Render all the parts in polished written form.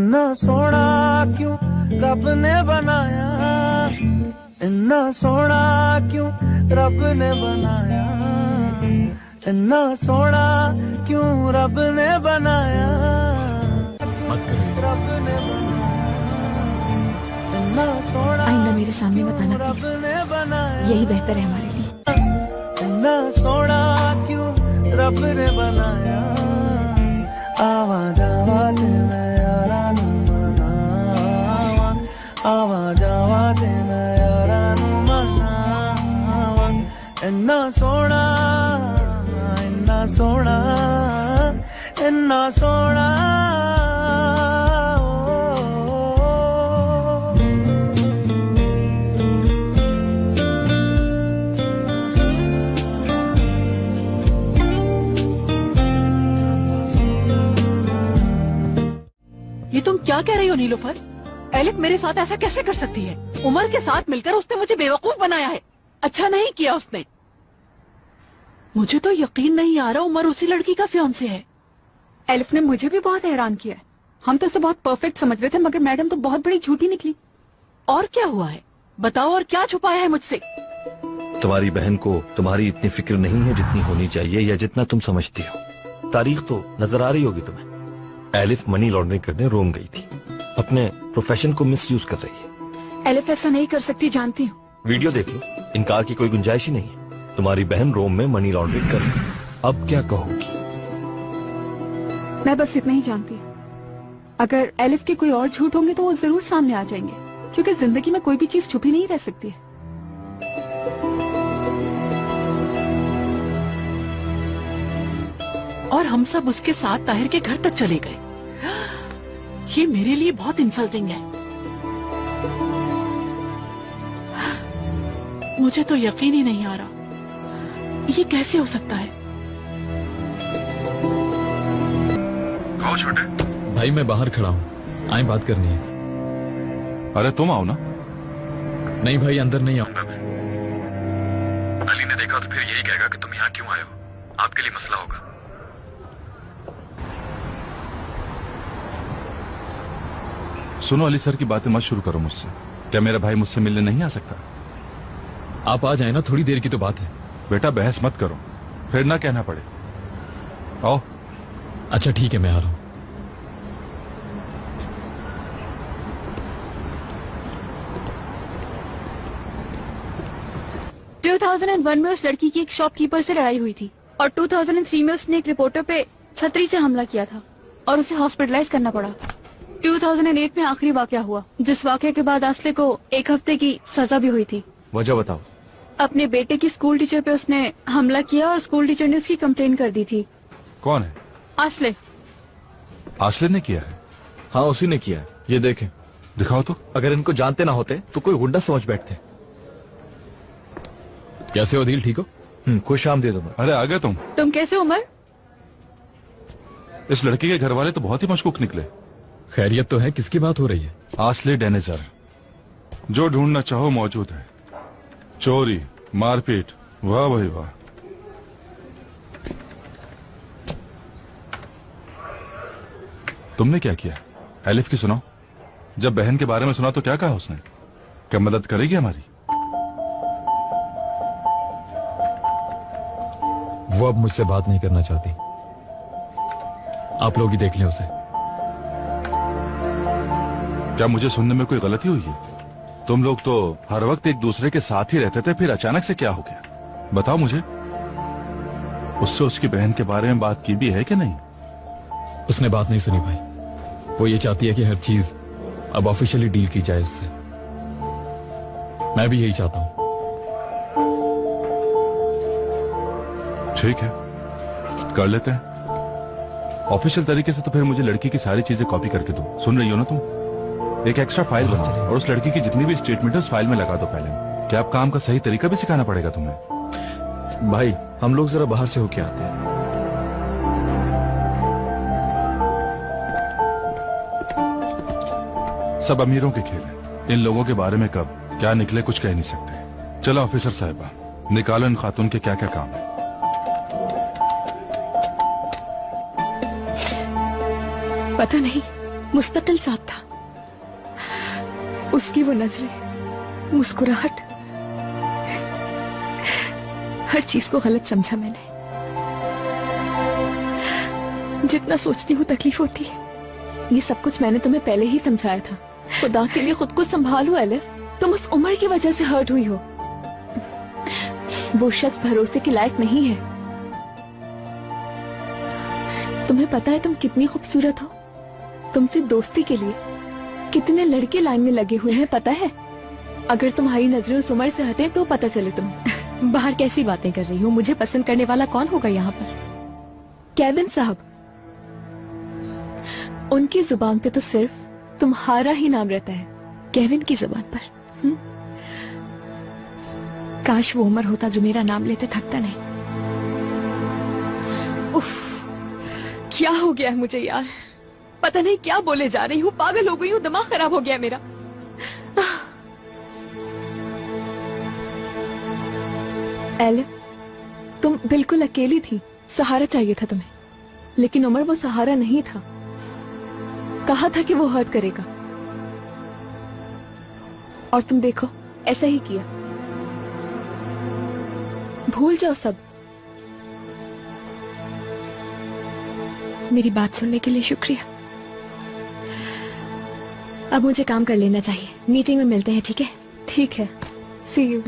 इन्ना सोना क्यों रब ने बनाया, इन्ना सोना क्यों रब ने बनाया, इन्ना सोना क्यों रब ने बनाया, रब ने बनाया, इन्ना सोना आइंदा मेरे सामने मत आना रब प्लीज, ने बनाया, यही बेहतर है हमारे लिए। इन्ना सोना क्यों रब ने बनाया, आवा जावा ते मैं यारा नू मनावा, आवा जावा ते मैं यारा नू मनावा, इन्ना सोना, इन्ना सोना, इन्ना सोना। ये तुम क्या कह रही हो नीलोफर? एलिफ मेरे साथ ऐसा कैसे कर सकती है? उमर के साथ मिलकर उसने मुझे बेवकूफ बनाया है। अच्छा नहीं किया उसने। मुझे तो यकीन नहीं आ रहा उमर उसी लड़की का फियांसे है। एलिफ ने मुझे भी बहुत हैरान किया है। हम तो उसे बहुत परफेक्ट समझ रहे थे, मगर मैडम तो बहुत बड़ी झूठी निकली। और क्या हुआ है बताओ, और क्या छुपाया है मुझसे? तुम्हारी बहन को तुम्हारी इतनी फिक्र नहीं है जितनी होनी चाहिए, या जितना तुम समझती हो। तारीख तो नजर आ रही होगी तुम्हें। एलिफ मनी लॉन्ड्रिंग करने रोम गई थी, अपने प्रोफेशन को मिसयूज कर रही है। एलिफ ऐसा नहीं कर सकती, जानती हूँ। वीडियो देख लो, इनकार की कोई गुंजाइश ही नहीं है। तुम्हारी बहन रोम में मनी लॉन्ड्रिंग कर रही है। अब क्या कहोगी? मैं बस इतना ही जानती हूँ, अगर एलिफ के कोई और झूठ होंगे तो वो जरूर सामने आ जाएंगे, क्योंकि जिंदगी में कोई भी चीज छुपी नहीं रह सकती है। और हम सब उसके साथ ताहिर के घर तक चले गए। ये मेरे लिए बहुत इंसल्टिंग है। मुझे तो यकीन ही नहीं आ रहा, ये कैसे हो सकता है? कहो छोटे भाई, मैं बाहर खड़ा हूँ, आए बात करनी है। अरे तुम आओ ना। नहीं भाई, अंदर नहीं आऊंगा मैं। अली ने देखा तो फिर यही कहेगा कि तुम यहाँ क्यों आए हो, आपके लिए मसला होगा। सुनो, अली सर की बातें मत शुरू करो मुझसे। क्या मेरा भाई मुझसे मिलने नहीं आ सकता? आप आ जाए ना, थोड़ी देर की तो बात है। बेटा बहस मत करो, फिर ना कहना पड़े। आओ। अच्छा ठीक है, मैं आ रहा हूँ। में उस लड़की की एक शॉपकीपर से लड़ाई हुई थी, और 2003 में उसने एक रिपोर्टर पे छतरी से हमला किया था और उसे हॉस्पिटलाइज करना पड़ा। 2008 में आखिरी वाकया हुआ, जिस वाकये के बाद आसले को 1 हफ्ते की सजा भी हुई थी। वजह बताओ। अपने बेटे की स्कूल टीचर पे उसने हमला किया और स्कूल टीचर ने उसकी कंप्लेन कर दी थी। कौन है? आसले। आसले ने किया है? हाँ, उसी ने किया है। ये देखें। दिखाओ तो। अगर इनको जानते ना होते तो कोई गुंडा समझ बैठते। कैसे हो दिल, ठीक हो? खुश आमदीद उमर। अरे आ गए तुम कैसे उमर? इस लड़की के घर वाले तो बहुत ही मशकूक निकले। खैरियत तो है, किसकी बात हो रही है? आसले डेनेजर, जो ढूंढना चाहो मौजूद है। चोरी, मारपीट, वाह भाई वाह। तुमने क्या किया? एलिफ की सुनाओ। जब बहन के बारे में सुना तो क्या कहा उसने? क्या मदद करेगी हमारी? वो अब मुझसे बात नहीं करना चाहती। आप लोग ही देख लें उसे। क्या मुझे सुनने में कोई गलती हुई है? तुम लोग तो हर वक्त एक दूसरे के साथ ही रहते थे, फिर अचानक से क्या हो गया? बताओ मुझे। उससे उसकी बहन के बारे में बात की भी है कि नहीं? उसने बात नहीं सुनी भाई। वो ये चाहती है कि हर चीज अब ऑफिशियली डील की जाए उससे। मैं भी यही चाहता हूँ। ठीक है, कर लेते हैं ऑफिशियल तरीके से। तो फिर मुझे लड़की की सारी चीजें कॉपी करके दो। सुन रही हो ना तुम? एक एक्स्ट्रा फाइल बनाओ और उस लड़की की जितनी भी स्टेटमेंट है उस फाइल में लगा दो पहले। क्या आप काम का सही तरीका भी सिखाना पड़ेगा तुम्हें? भाई, हम लोग जरा बाहर से होके आते हैं। सब अमीरों के खेल है। इन लोगों के बारे में कब क्या निकले कुछ कह नहीं सकते। चलो ऑफिसर साहिबा, निकालो इन खातून के क्या क्या काम है। पता नहीं मुस्तकिल साथ था। उसकी वो नजरें, मुस्कुराहट, हर चीज को गलत समझा मैंने। जितना सोचती हूँ तकलीफ होती है। ये सब कुछ मैंने तुम्हें पहले ही समझाया था। खुदा के लिए खुद को संभालो एलिफ, तुम उस उम्र की वजह से हर्ट हुई हो। वो शख्स भरोसे के लायक नहीं है। तुम्हें पता है तुम कितनी खूबसूरत हो। तुमसे दोस्ती के लिए कितने लड़के लाइन में लगे हुए हैं पता है। अगर तुम्हारी नजरें उस उम्र से हटे तो पता चले तुम्हें। बाहर कैसी बातें कर रही हो? मुझे पसंद करने वाला कौन होगा यहाँ पर? केविन साहब, उनकी जुबान पे तो सिर्फ तुम्हारा ही नाम रहता है। केविन की जुबान पर? काश वो उम्र होता जो मेरा नाम लेते थकता नहीं। उफ, क्या हो गया है मुझे यार। पता नहीं क्या बोले जा रही हूँ, पागल हो गई हूँ, दिमाग खराब हो गया मेरा। एलिफ, तुम बिल्कुल अकेली थी। सहारा चाहिए था तुम्हें, लेकिन उमर वो सहारा नहीं था। कहा था कि वो हर्ट करेगा, और तुम देखो ऐसा ही किया। भूल जाओ सब। मेरी बात सुनने के लिए शुक्रिया। अब मुझे काम कर लेना चाहिए। मीटिंग में मिलते हैं, ठीक है? ठीक है, सी यू।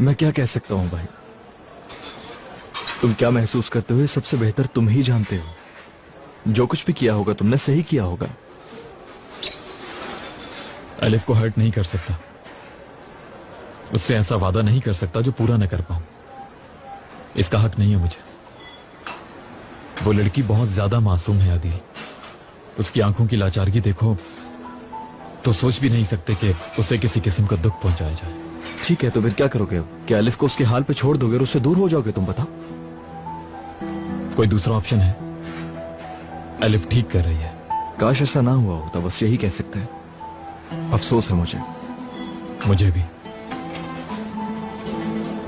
मैं क्या कह सकता हूँ भाई। तुम क्या महसूस करते हो सबसे बेहतर तुम ही जानते हो। जो कुछ भी किया होगा तुमने सही किया होगा। एलिफ को हर्ट नहीं कर सकता, उससे ऐसा वादा नहीं कर सकता जो पूरा न कर पाऊं। इसका हक नहीं है मुझे। वो लड़की बहुत ज्यादा मासूम है आदि। उसकी आंखों की लाचारगी देखो तो सोच भी नहीं सकते कि उसे किसी किस्म का दुख पहुंचाया जाए। ठीक है, तो फिर क्या करोगे? क्या एलिफ को उसके हाल पे छोड़ दोगे और उससे दूर हो जाओगे? तुम बताओ। कोई दूसरा ऑप्शन है? एलिफ ठीक कर रही है। काश ऐसा ना हुआ होता, बस यही कह सकते हैं। अफसोस है मुझे। मुझे भी।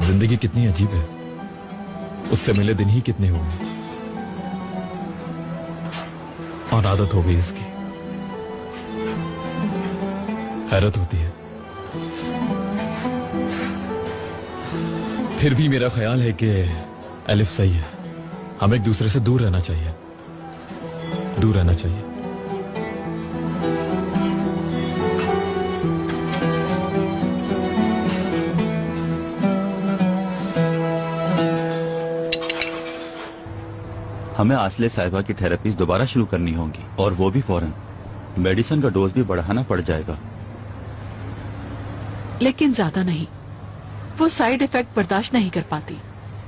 जिंदगी कितनी अजीब है, उससे मिले दिन ही कितने हुए और आदत हो गई उसकी। हैरत होती है। फिर भी मेरा ख्याल है कि एलिफ सही है। हमें एक दूसरे से दूर रहना चाहिए, दूर रहना चाहिए। हमें आसले साहिबा की थेरेपीज दोबारा शुरू करनी होंगी, और वो भी फौरन। मेडिसिन का डोज भी बढ़ाना पड़ जाएगा। लेकिन ज्यादा नहीं। वो साइड इफेक्ट बर्दाश्त नहीं कर पाती।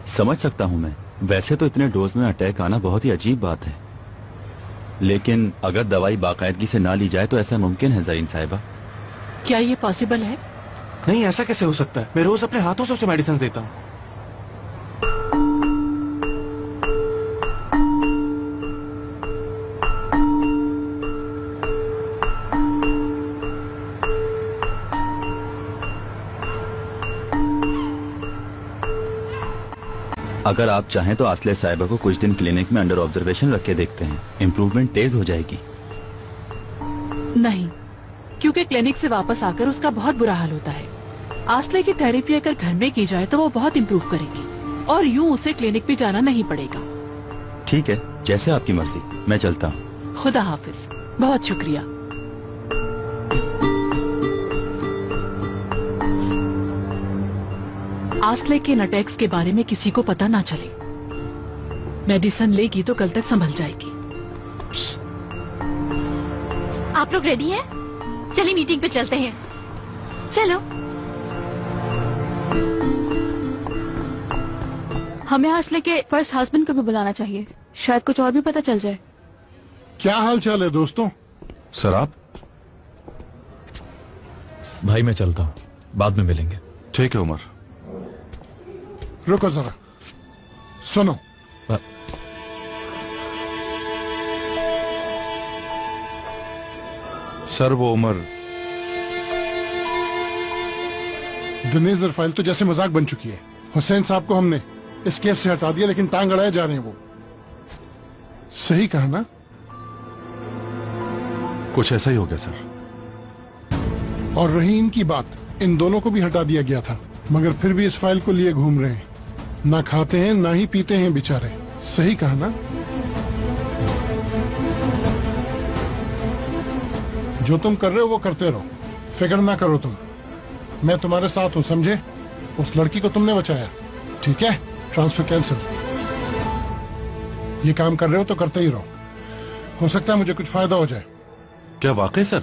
समझ सकता हूँ मैं। वैसे तो इतने डोज में अटैक आना बहुत ही अजीब बात है, लेकिन अगर दवाई बाकायदगी से ना ली जाए तो ऐसा मुमकिन है ज़रीन साहिबा? क्या ये पॉसिबल है? नहीं, ऐसा कैसे हो सकता है? मैं रोज अपने हाथों से उसे मेडिसिन देता हूँ। अगर आप चाहें तो आसले साहिबा को कुछ दिन क्लिनिक में अंडर ऑब्जर्वेशन रख के देखते हैं। इम्प्रूवमेंट तेज हो जाएगी। नहीं, क्योंकि क्लिनिक से वापस आकर उसका बहुत बुरा हाल होता है। आसले की थेरेपी अगर घर में की जाए तो वो बहुत इम्प्रूव करेगी, और यूं उसे क्लिनिक भी जाना नहीं पड़ेगा। ठीक है, जैसे आपकी मर्जी। मैं चलता हूँ। खुदा हाफिज। बहुत शुक्रिया। आसले के अटैक्स के बारे में किसी को पता ना चले। मेडिसिन लेगी तो कल तक संभल जाएगी। आप लोग रेडी हैं? चलिए मीटिंग पे चलते हैं। चलो। हमें आसले के फर्स्ट हस्बैंड को भी बुलाना चाहिए, शायद कुछ और भी पता चल जाए। क्या हाल चाल है दोस्तों? सर आप? भाई मैं चलता हूँ, बाद में मिलेंगे। ठीक है उमर। रुको जरा, सुनो। सर वो उमर, दिनेश फाइल तो जैसे मजाक बन चुकी है। हुसैन साहब को हमने इस केस से हटा दिया, लेकिन टांग अड़ाए जा रहे हैं वो। सही कहा ना? कुछ ऐसा ही हो गया सर। और रही इनकी बात, इन दोनों को भी हटा दिया गया था, मगर फिर भी इस फाइल को लिए घूम रहे हैं। ना खाते हैं ना ही पीते हैं बेचारे। सही कहा ना? जो तुम कर रहे हो वो करते रहो, फिक्र ना करो तुम। मैं तुम्हारे साथ हूं, समझे? उस लड़की को तुमने बचाया, ठीक है? Transfer cancel. ये काम कर रहे हो तो करते ही रहो, हो सकता है मुझे कुछ फायदा हो जाए। क्या वाकई सर?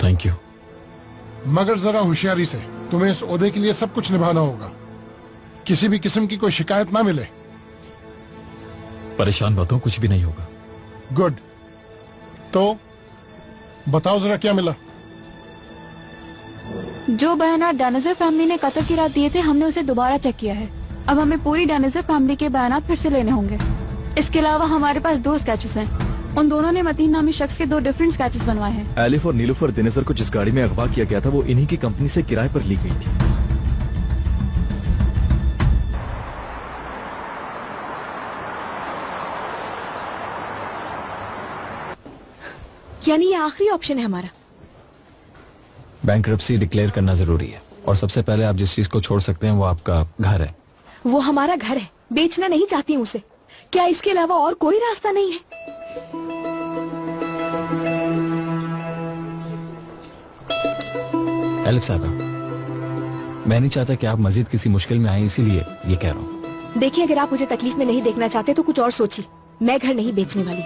Thank you. मगर जरा होशियारी से, तुम्हें इस ओहदे के लिए सब कुछ निभाना होगा। किसी भी किस्म की कोई शिकायत ना मिले। परेशान मत हो, कुछ भी नहीं होगा। गुड। तो बताओ जरा क्या मिला? जो बयान डायनासोर फैमिली ने कत्ल की रात दिए थे, हमने उसे दोबारा चेक किया है। अब हमें पूरी डायनासोर फैमिली के बयान फिर से लेने होंगे। इसके अलावा हमारे पास 2 स्केचेस हैं। उन दोनों ने मतीन नामी शख्स के 2 डिफरेंट स्केचेस बनवाए हैं। एलिफ और नीलूफर दिनेसर को जिस गाड़ी में अगवा किया गया था वो इन्हीं की कंपनी से किराए पर ली गई थी। यानी ये आखिरी ऑप्शन है हमारा। बैंक्रप्सी डिक्लेयर करना जरूरी है, और सबसे पहले आप जिस चीज को छोड़ सकते हैं वो आपका घर है। वो हमारा घर है, बेचना नहीं चाहती हूँ उसे। क्या इसके अलावा और कोई रास्ता नहीं है? एलिफ साहब, मैं नहीं चाहता कि आप मजीद किसी मुश्किल में आए, इसीलिए ये कह रहा हूँ। देखिए, अगर आप मुझे तकलीफ में नहीं देखना चाहते तो कुछ और सोचिए। मैं घर नहीं बेचने वाली।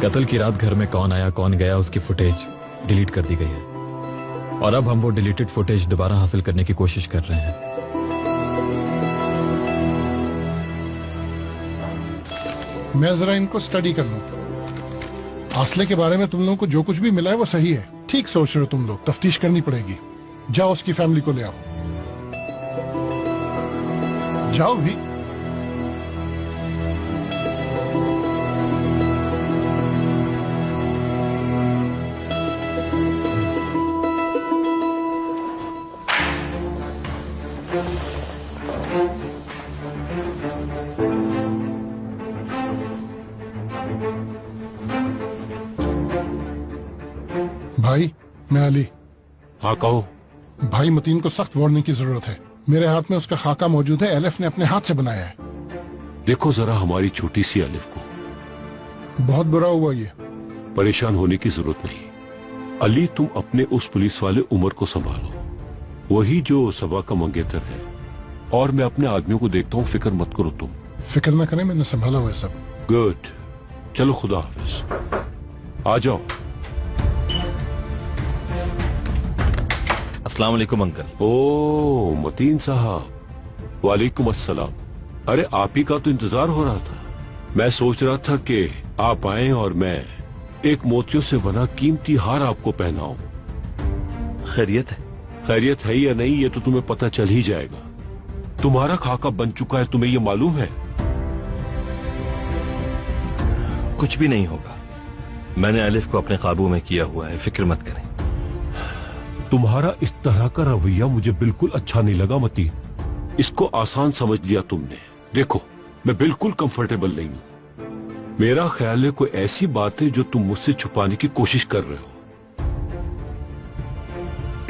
कत्ल की रात घर में कौन आया कौन गया उसकी फुटेज डिलीट कर दी गई है, और अब हम वो डिलीटेड फुटेज दोबारा हासिल करने की कोशिश कर रहे हैं। मैं जरा इनको स्टडी कर लूं। आसले के बारे में तुम लोगों को जो कुछ भी मिला है वो सही है। ठीक सोच रहे हो तुम लोग, तफ्तीश करनी पड़ेगी। जाओ उसकी फैमिली को ले आओ। जाओ भी। भाई, मैं अली। हाँ कहो। भाई, मतीन को सख्त वार्निंग की जरूरत है। मेरे हाथ में उसका खाका मौजूद है, एलिफ ने अपने हाथ से बनाया है। देखो जरा हमारी छोटी सी अलिफ को। बहुत बुरा हुआ ये। परेशान होने की जरूरत नहीं। अली, तुम अपने उस पुलिस वाले उमर को संभालो, वही जो सबा का मंगेतर है। और मैं अपने आदमियों को देखता हूँ, फिक्र मत करो तुम। फिक्र न करें, मैंने संभाला हुआ है सब। गुड। चलो खुदा हाफिज। आ जाओ। अस्सलाम वालेकुम अंकल। ओ मतीन साहब, वालेकुम अस्सलाम। अरे आप ही का तो इंतजार हो रहा था। मैं सोच रहा था कि आप आए और मैं एक मोतियों से बना कीमती हार आपको पहनाऊं। खैरियत है? खैरियत है या नहीं ये तो तुम्हें पता चल ही जाएगा। तुम्हारा खाका बन चुका है, तुम्हें ये मालूम है? कुछ भी नहीं होगा, मैंने अलिफ को अपने काबू में किया हुआ है, फिक्र मत करें। तुम्हारा इस तरह का रवैया मुझे बिल्कुल अच्छा नहीं लगा मतीन। इसको आसान समझ लिया तुमने। देखो, मैं बिल्कुल कंफर्टेबल नहीं हूं। मेरा ख्याल है कोई ऐसी बात है जो तुम मुझसे छुपाने की कोशिश कर रहे हो।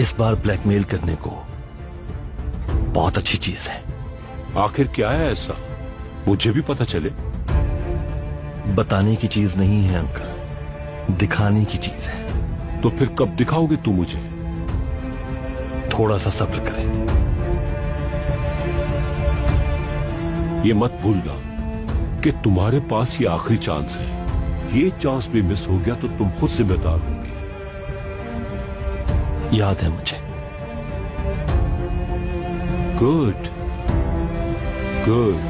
इस बार ब्लैकमेल करने को बहुत अच्छी चीज है। आखिर क्या है ऐसा, मुझे भी पता चले। बताने की चीज नहीं है अंकल, दिखाने की चीज है। तो फिर कब दिखाओगे तुम मुझे? थोड़ा सा सब्र करें। ये मत भूलना कि तुम्हारे पास ये आखिरी चांस है। ये चांस भी मिस हो गया तो तुम खुद जिम्मेदार होगे। याद है मुझे, गुड गुड।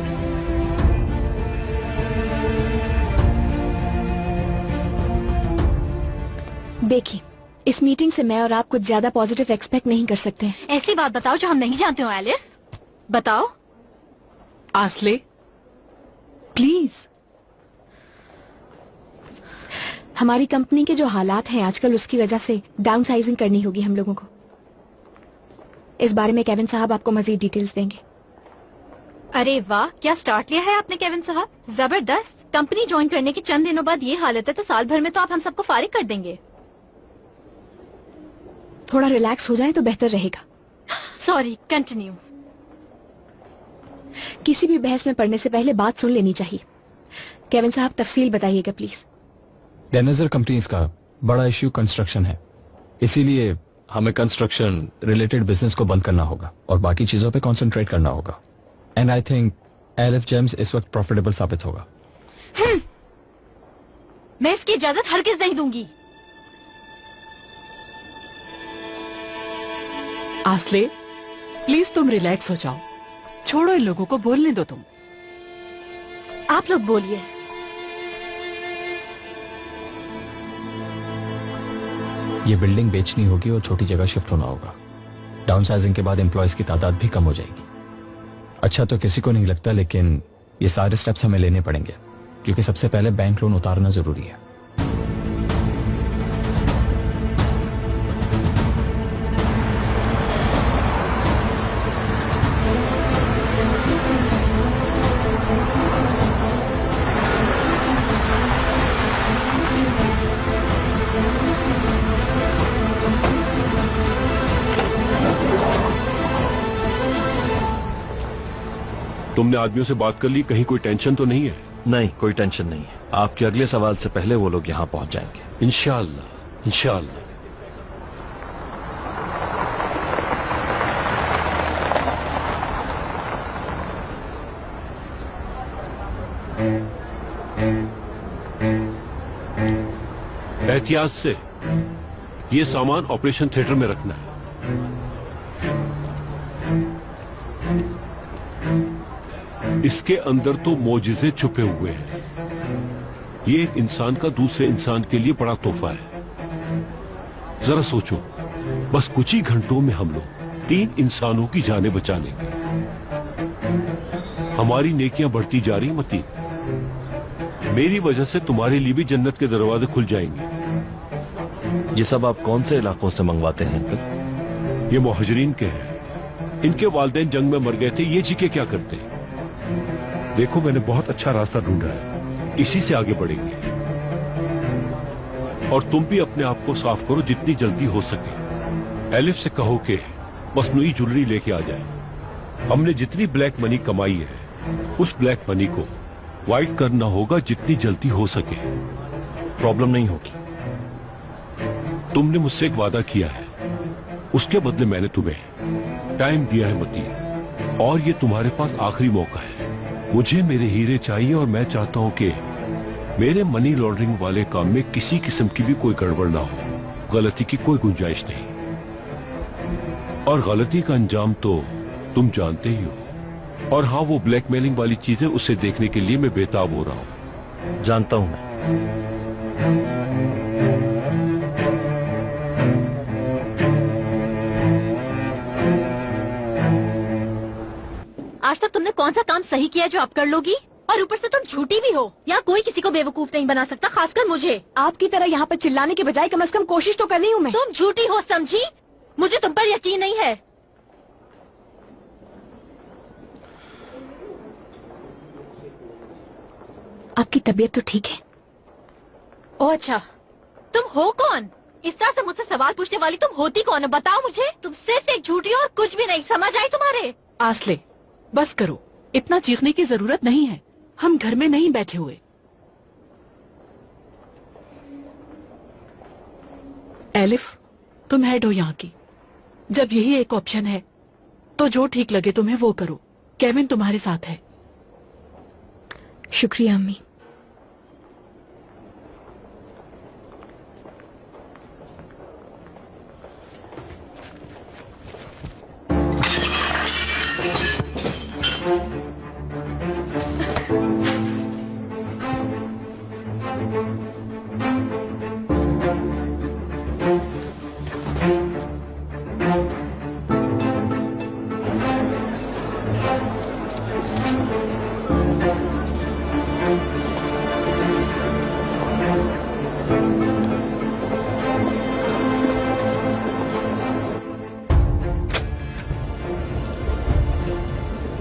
देखिए, इस मीटिंग से मैं और आप कुछ ज्यादा पॉजिटिव एक्सपेक्ट नहीं कर सकते हैं। ऐसी बात बताओ जो हम नहीं जानते हो एलिफ। बताओ आसले, प्लीज। हमारी कंपनी के जो हालात हैं आजकल, उसकी वजह से डाउनसाइजिंग करनी होगी हम लोगों को। इस बारे में केविन साहब आपको मजीद डिटेल्स देंगे। अरे वाह, क्या स्टार्ट लिया है आपने केविन साहब, जबरदस्त। कंपनी ज्वाइन करने के चंद दिनों बाद ये हालत है तो साल भर में तो आप हम सबको फारिग कर देंगे। थोड़ा रिलैक्स हो जाए तो बेहतर रहेगा। Sorry, continue. किसी भी बहस में पड़ने से पहले बात सुन लेनी चाहिए। केविन साहब तफसील बताइएगा प्लीज। डेनेजर कंपनीज का बड़ा इश्यू कंस्ट्रक्शन है, इसीलिए हमें कंस्ट्रक्शन रिलेटेड बिजनेस को बंद करना होगा और बाकी चीजों पे कंसंट्रेट करना होगा। And I think elif James इस वक्त प्रॉफिटेबल साबित होगा। मैं इसकी इजाजत हरगिज नहीं दूंगी। आसले, प्लीज तुम रिलैक्स हो जाओ, छोड़ो इन लोगों को बोलने दो। तुम आप लोग बोलिए। ये बिल्डिंग बेचनी होगी और छोटी जगह शिफ्ट होना होगा। डाउनसाइजिंग के बाद एम्प्लॉयज की तादाद भी कम हो जाएगी। अच्छा तो किसी को नहीं लगता, लेकिन ये सारे स्टेप्स हमें लेने पड़ेंगे क्योंकि सबसे पहले बैंक लोन उतारना जरूरी है। तुमने आदमियों से बात कर ली, कहीं कोई टेंशन तो नहीं है? नहीं, कोई टेंशन नहीं है। आपके अगले सवाल से पहले वो लोग यहाँ पहुंच जाएंगे। इंशाअल्लाह इंशाअल्लाह। एहतियात से ये सामान ऑपरेशन थिएटर में रखना है। इसके अंदर तो मोजिजे छुपे हुए हैं। ये एक इंसान का दूसरे इंसान के लिए बड़ा तोहफा है। जरा सोचो, बस कुछ ही घंटों में हम लोग 3 इंसानों की जानें बचा लेंगे। हमारी नेकियां बढ़ती जा रही मती। मेरी वजह से तुम्हारे लिए भी जन्नत के दरवाजे खुल जाएंगे। ये सब आप कौन से इलाकों से मंगवाते हैं अंकल? ये मुहाजिरीन के हैं। इनके वालिदैन जंग में मर गए थे, ये जी के क्या करते? देखो, मैंने बहुत अच्छा रास्ता ढूंढा है, इसी से आगे बढ़ेंगे। और तुम भी अपने आप को साफ करो जितनी जल्दी हो सके। एलिफ से कहो कि मसनूई ज्वेलरी लेके आ जाए। हमने जितनी ब्लैक मनी कमाई है, उस ब्लैक मनी को व्हाइट करना होगा जितनी जल्दी हो सके। प्रॉब्लम नहीं होगी। तुमने मुझसे एक वादा किया है, उसके बदले मैंने तुम्हें टाइम दिया है मती, और ये तुम्हारे पास आखिरी मौका है। मुझे मेरे हीरे चाहिए और मैं चाहता हूं कि मेरे मनी लॉन्ड्रिंग वाले काम में किसी किस्म की भी कोई गड़बड़ ना हो। गलती की कोई गुंजाइश नहीं, और गलती का अंजाम तो तुम जानते ही हो। और हाँ, वो ब्लैकमेलिंग वाली चीजें, उसे देखने के लिए मैं बेताब हो रहा हूं। जानता हूं मैं। आज तक तुमने कौन सा काम सही किया जो आप कर लोगी? और ऊपर से तुम झूठी भी हो। यहाँ कोई किसी को बेवकूफ नहीं बना सकता, खासकर मुझे। आपकी तरह यहाँ पर चिल्लाने के बजाय कम से कम कोशिश तो कर रही हूँ मैं। तुम झूठी हो, समझी? मुझे तुम पर यकीन नहीं है। आपकी तबीयत तो ठीक है? ओ अच्छा, तुम हो कौन? इस तरह से मुझसे सवाल पूछने वाली तुम होती कौन हो? बताओ मुझे। तुम सिर्फ एक झूठी हो और कुछ भी नहीं, समझ आई तुम्हारे? आसले, बस करो, इतना चीखने की जरूरत नहीं है। हम घर में नहीं बैठे हुए। एलिफ, तुम हेड हो यहाँ की। जब यही एक ऑप्शन है तो जो ठीक लगे तुम्हें वो करो। केविन तुम्हारे साथ है। शुक्रिया अम्मी।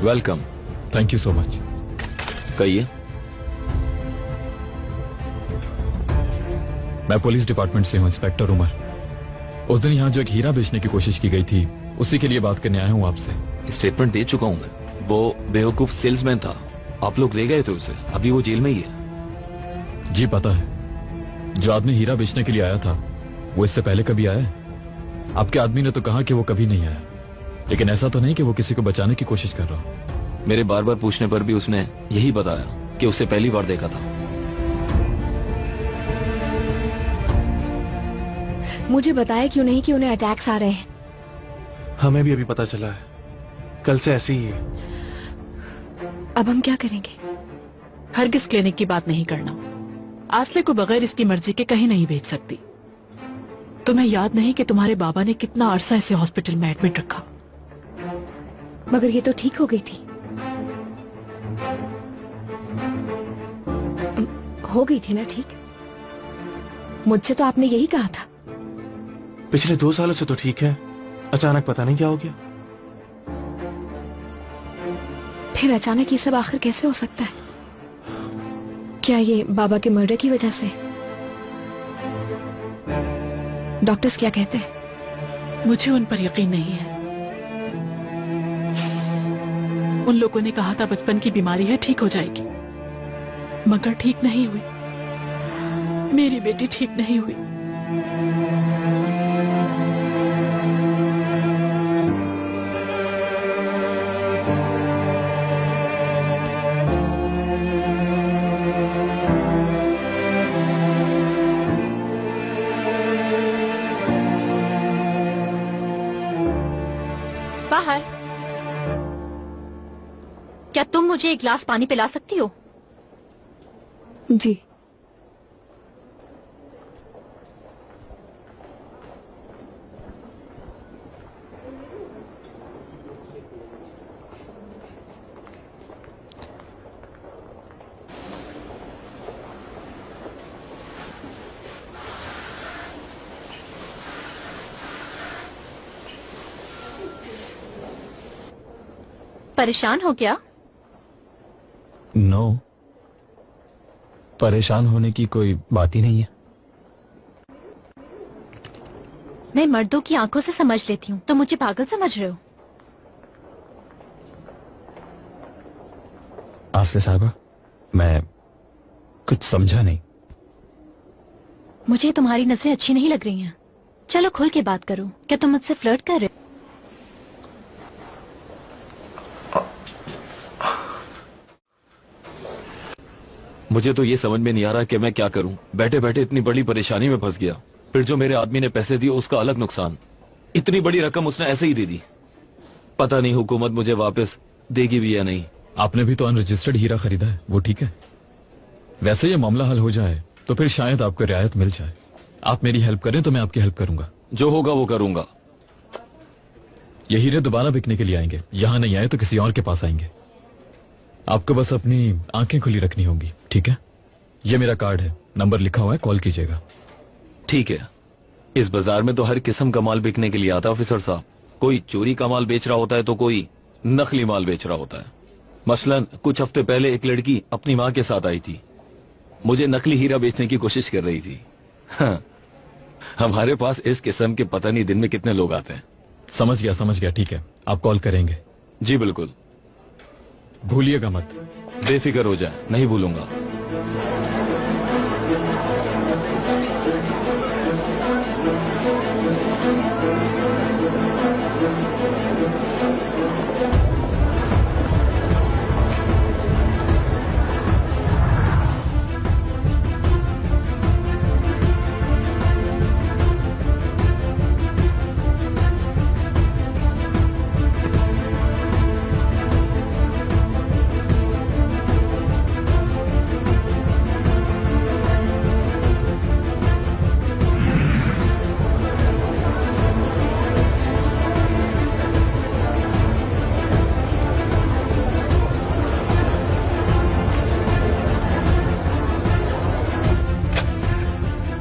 Welcome. Thank you so much. कहिए। मैं पुलिस डिपार्टमेंट से हूँ, इंस्पेक्टर उमर। उस दिन यहाँ जो एक हीरा बेचने की कोशिश की गई थी, उसी के लिए बात करने आया हूँ आपसे। स्टेटमेंट दे चुका हूँ मैं। वो बेवकूफ सेल्समैन था, आप लोग ले गए थे उसे, अभी वो जेल में ही है। जी पता है। जो आदमी हीरा बेचने के लिए आया था, वो इससे पहले कभी आया है? आपके आदमी ने तो कहा कि वो कभी नहीं आया, लेकिन ऐसा तो नहीं कि वो किसी को बचाने की कोशिश कर रहा हो। मेरे बार बार पूछने पर भी उसने यही बताया कि उसे पहली बार देखा था। मुझे बताया क्यों नहीं कि उन्हें अटैक्स आ रहे हैं? हमें भी अभी पता चला है, कल से ऐसे ही है। अब हम क्या करेंगे? हरगिज क्लिनिक की बात नहीं करना। आसले को बगैर इसकी मर्जी के कहीं नहीं भेज सकती। तुम्हें याद नहीं कि तुम्हारे बाबा ने कितना अरसा इसे हॉस्पिटल में एडमिट रखा? मगर ये तो ठीक हो गई थी। हो गई थी ना ठीक? मुझसे तो आपने यही कहा था। पिछले 2 सालों से तो ठीक है, अचानक पता नहीं क्या हो गया। फिर अचानक ये सब आखिर कैसे हो सकता है? क्या ये बाबा के मर्डर की वजह से? डॉक्टर्स क्या कहते हैं? मुझे उन पर यकीन नहीं है। उन लोगों ने कहा था बचपन की बीमारी है, ठीक हो जाएगी, मगर ठीक नहीं हुई। मेरी बेटी ठीक नहीं हुई। बाहर। क्या तुम मुझे एक गिलास पानी पिला सकती हो? जी। परेशान हो क्या? नो, परेशान होने की कोई बात ही नहीं है। मैं मर्दों की आंखों से समझ लेती हूँ, तो मुझे पागल समझ रहे हो? आसले साहबा, मैं कुछ समझा नहीं। मुझे तुम्हारी नजरें अच्छी नहीं लग रही हैं। चलो खुल के बात करो। क्या तुम मुझसे फ्लर्ट कर रहे हो? मुझे तो ये समझ में नहीं आ रहा कि मैं क्या करूं। बैठे बैठे इतनी बड़ी परेशानी में फंस गया। फिर जो मेरे आदमी ने पैसे दिए उसका अलग नुकसान। इतनी बड़ी रकम उसने ऐसे ही दे दी। पता नहीं हुकूमत मुझे वापस देगी भी या नहीं। आपने भी तो अनरजिस्टर्ड हीरा खरीदा है, वो ठीक है। वैसे ये मामला हल हो जाए तो फिर शायद आपको रियायत मिल जाए। आप मेरी हेल्प करें तो मैं आपकी हेल्प करूंगा। जो होगा वो करूंगा। ये हीरे दोबारा बिकने के लिए आएंगे, यहां नहीं आए तो किसी और के पास आएंगे। आपको बस अपनी आंखें खुली रखनी होंगी, ठीक है? ये मेरा कार्ड है, नंबर लिखा हुआ है, कॉल कीजिएगा। ठीक है। इस बाजार में तो हर किस्म का माल बिकने के लिए आता है ऑफिसर साहब। कोई चोरी का माल बेच रहा होता है तो कोई नकली माल बेच रहा होता है। मसलन कुछ हफ्ते पहले एक लड़की अपनी मां के साथ आई थी, मुझे नकली हीरा बेचने की कोशिश कर रही थी। हाँ, हमारे पास इस किस्म के पता नहीं दिन में कितने लोग आते हैं। समझ गया, ठीक है, आप कॉल करेंगे? जी बिल्कुल। भूलिएगा मत। बेफिक्र हो जाए, नहीं भूलूंगा।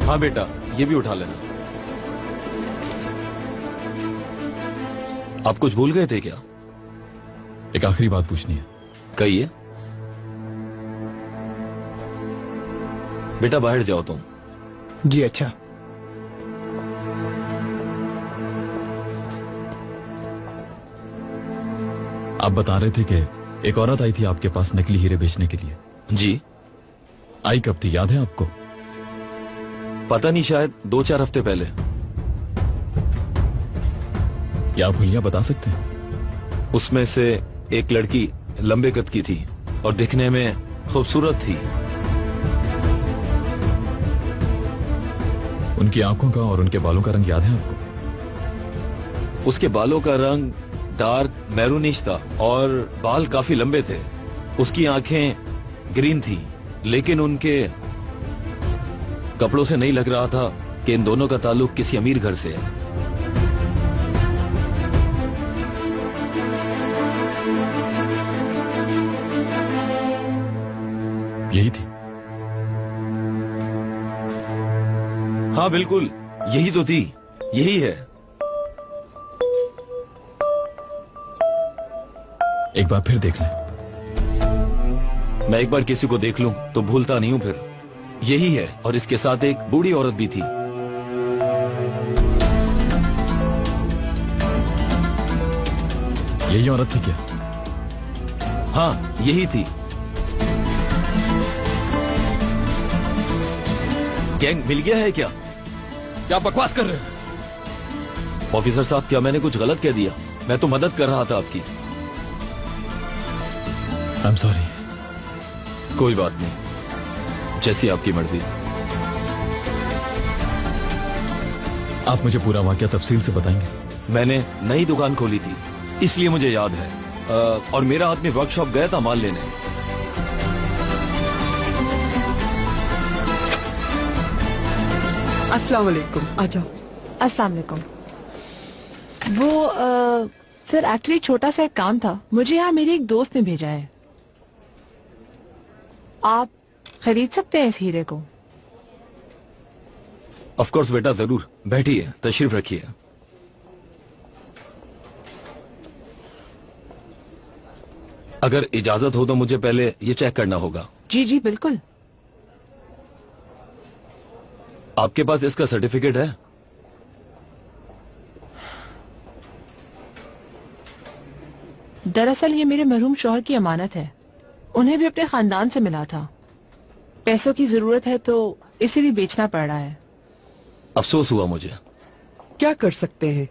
हाँ बेटा, ये भी उठा लेना। आप कुछ भूल गए थे क्या? एक आखिरी बात पूछनी है। कहिए। बेटा बाहर जाओ तुम। जी अच्छा। आप बता रहे थे कि एक औरत आई थी आपके पास नकली हीरे बेचने के लिए। जी। आई कब थी, याद है आपको? पता नहीं, शायद 2-4 हफ्ते पहले। क्या आप हुलिया बता सकते हैं? उसमें से एक लड़की लंबे कद की थी और दिखने में खूबसूरत थी। उनकी आंखों का और उनके बालों का रंग याद है आपको? उसके बालों का रंग डार्क मैरूनिश था और बाल काफी लंबे थे। उसकी आंखें ग्रीन थी, लेकिन उनके कपड़ों से नहीं लग रहा था कि इन दोनों का ताल्लुक किसी अमीर घर से है। यही थी? हाँ बिल्कुल, यही तो थी, यही है। एक बार फिर देख लें। मैं एक बार किसी को देख लूं तो भूलता नहीं हूं फिर। यही है, और इसके साथ एक बूढ़ी औरत भी थी। यही औरत थी क्या? हाँ यही थी। गैंग मिल गया है क्या? क्या बकवास कर रहे हैं? ऑफिसर साहब, क्या मैंने कुछ गलत कह दिया? मैं तो मदद कर रहा था आपकी। I am sorry. कोई बात नहीं, जैसी आपकी मर्जी। आप मुझे पूरा वाकया तफसील से बताएंगे? मैंने नई दुकान खोली थी, इसलिए मुझे याद है। और मेरा आदमी वर्कशॉप गया था माल लेने। अस्सलाम वालेकुम। आ जाओ। अस्सलाम वालेकुम। वो सर एक्चुअली छोटा सा एक काम था, मुझे यहाँ मेरे एक दोस्त ने भेजा है। आप खरीद सकते हैं इस हीरे को? ऑफ कोर्स बेटा, जरूर। बैठिए, तशरीफ रखिए। अगर इजाजत हो तो मुझे पहले ये चेक करना होगा। जी जी बिल्कुल। आपके पास इसका सर्टिफिकेट है? दरअसल ये मेरे मरहूम शौहर की अमानत है, उन्हें भी अपने खानदान से मिला था। पैसों की जरूरत है तो इसीलिए बेचना पड़ रहा है। अफसोस हुआ मुझे। क्या कर सकते हैं?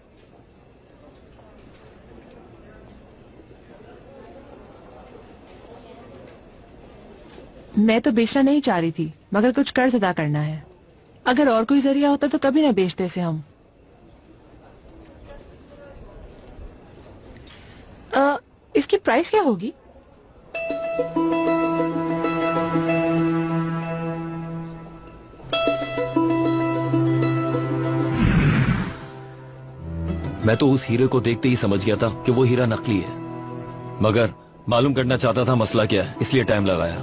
मैं तो बेचना नहीं चाह रही थी, मगर कुछ कर्ज अदा करना है। अगर और कोई जरिया होता तो कभी ना बेचते इसे हम। इसकी प्राइस क्या होगी? मैं तो उस हीरे को देखते ही समझ गया था कि वो हीरा नकली है, मगर मालूम करना चाहता था मसला क्या है, इसलिए टाइम लगाया।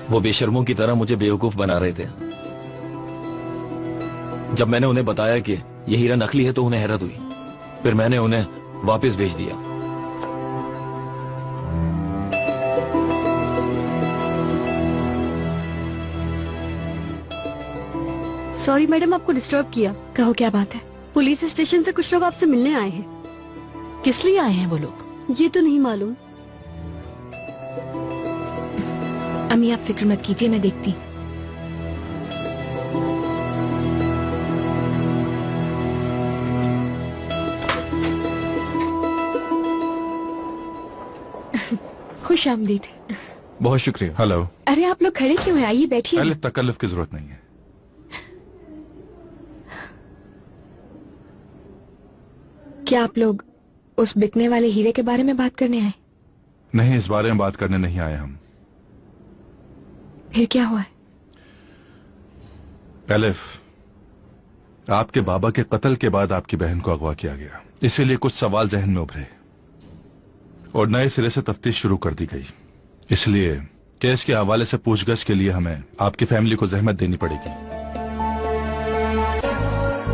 वो बेशर्मों की तरह मुझे बेवकूफ बना रहे थे। जब मैंने उन्हें बताया कि ये हीरा नकली है तो उन्हें हैरत हुई। फिर मैंने उन्हें वापस भेज दिया। सॉरी मैडम, आपको डिस्टर्ब किया। कहो क्या बात है? पुलिस स्टेशन से कुछ लोग आपसे मिलने आए हैं। किस लिए आए हैं वो लोग? ये तो नहीं मालूम। अम्मी आप फिक्र मत कीजिए, मैं देखती। खुश आमदीद। बहुत शुक्रिया। हेलो। अरे आप लोग खड़े क्यों हैं? आइए बैठिए। पहले तकल्लुफ की जरूरत नहीं है। क्या आप लोग उस बिकने वाले हीरे के बारे में बात करने आए? नहीं, इस बारे में बात करने नहीं आए हम। फिर क्या हुआ है? एलिफ, आपके बाबा के कत्ल के बाद आपकी बहन को अगवा किया गया, इसीलिए कुछ सवाल जहन में उभरे और नए सिरे से तफ्तीश शुरू कर दी गई। इसलिए केस के हवाले से पूछगछ के लिए हमें आपकी फैमिली को जहमत देनी पड़ेगी।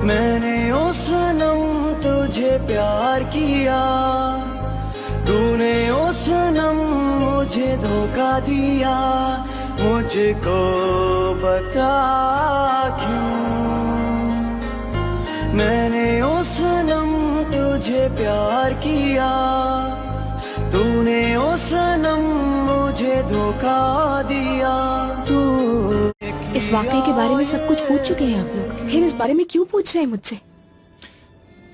मैंने ओ सनम तुझे प्यार किया, तूने ओ सनम मुझे धोखा दिया, मुझको बता क्यों। मैंने ओ सनम तुझे प्यार किया, तूने ओ सनम मुझे धोखा दिया। तू इस वाकये के बारे में सब कुछ पूछ चुके हैं आप लोग, फिर इस बारे में क्यों पूछ रहे हैं मुझसे?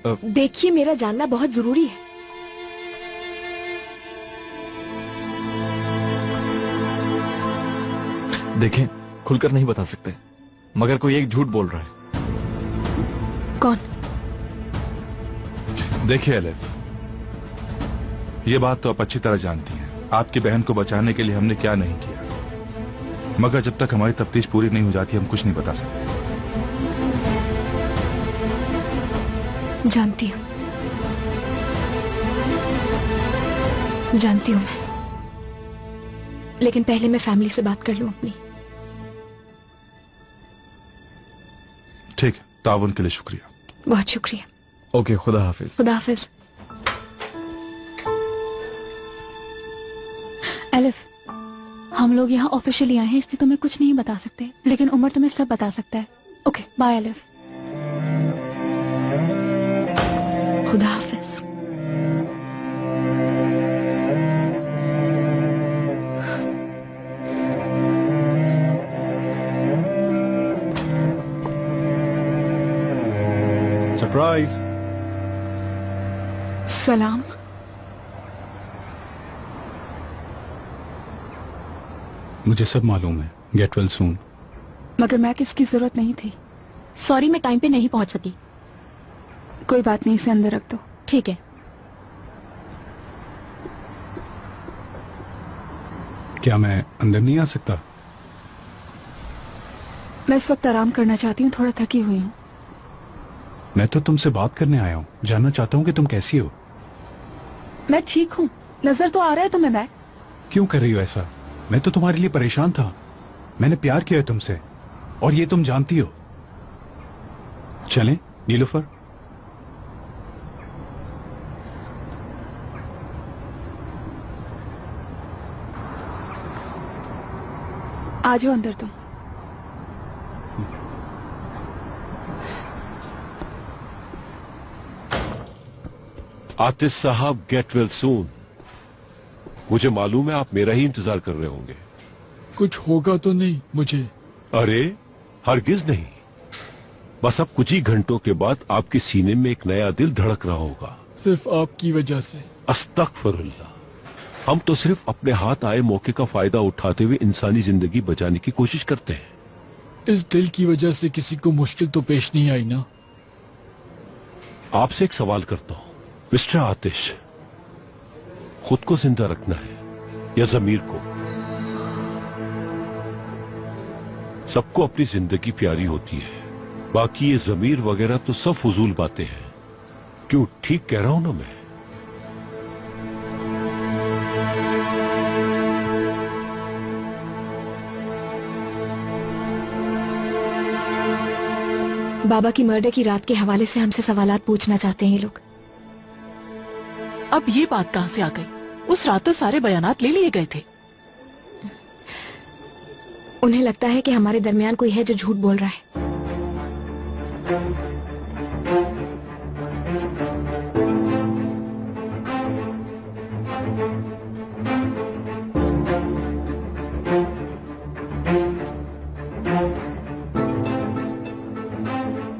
देखिए, मेरा जानना बहुत जरूरी है। देखें, खुलकर नहीं बता सकते, मगर कोई एक झूठ बोल रहा है। कौन? देखिए एलिफ, ये बात तो आप अच्छी तरह जानती हैं, आपकी बहन को बचाने के लिए हमने क्या नहीं किया, मगर जब तक हमारी तफ्तीश पूरी नहीं हो जाती हम कुछ नहीं बता सकते। जानती हूँ, जानती हूँ मैं, लेकिन पहले मैं फैमिली से बात कर लूं अपनी। ठीक है, ताउन के लिए शुक्रिया। बहुत शुक्रिया। ओके, खुदा हाफिज। खुदा हाफिज। एलिफ, हम लोग यहाँ ऑफिशियली आए हैं, इसलिए तुम्हें कुछ नहीं बता सकते, लेकिन उमर तुम्हें सब बता सकता है। Okay, bye Alif. खुदा हाफिज। सरप्राइज। सलाम। मुझे सब मालूम है, गेट वेल सून। मगर मैं किसकी जरूरत नहीं थी। सॉरी, मैं टाइम पे नहीं पहुंच सकी। कोई बात नहीं, इसे अंदर रख दो। ठीक है। क्या मैं अंदर नहीं आ सकता? मैं इस वक्त आराम करना चाहती हूँ, थोड़ा थकी हुई हूँ। मैं तो तुमसे बात करने आया हूँ, जानना चाहता हूँ कि तुम कैसी हो। मैं ठीक हूँ, नजर तो आ रहा है तुम्हें। मैं क्यों कर रही हो ऐसा? मैं तो तुम्हारे लिए परेशान था, मैंने प्यार किया है तुमसे, और ये तुम जानती हो। चलें नीलुफर? आ जाओ अंदर तुम। आतिश साहब, गेट वेल सून। मुझे मालूम है आप मेरा ही इंतजार कर रहे होंगे। कुछ होगा तो नहीं मुझे? अरे हरगिज नहीं, बस अब कुछ ही घंटों के बाद आपके सीने में एक नया दिल धड़क रहा होगा। सिर्फ आपकी वजह से। अस्तगफिरुल्लाह, हम तो सिर्फ अपने हाथ आए मौके का फायदा उठाते हुए इंसानी जिंदगी बचाने की कोशिश करते हैं। इस दिल की वजह से किसी को मुश्किल तो पेश नहीं आई ना? आपसे एक सवाल करता हूं मिस्टर आतिश, खुद को जिंदा रखना है या जमीर को? सबको अपनी जिंदगी प्यारी होती है, बाकी ये जमीर वगैरह तो सब फजूल बातें हैं। क्यों, ठीक कह रहा हूं ना मैं? बाबा की मर्डर की रात के हवाले से हमसे सवालात पूछना चाहते हैं ये लोग। अब ये बात कहां से आ गई? उस रात तो सारे बयानात ले लिए गए थे। उन्हें लगता है कि हमारे दरमियान कोई है जो झूठ बोल रहा है।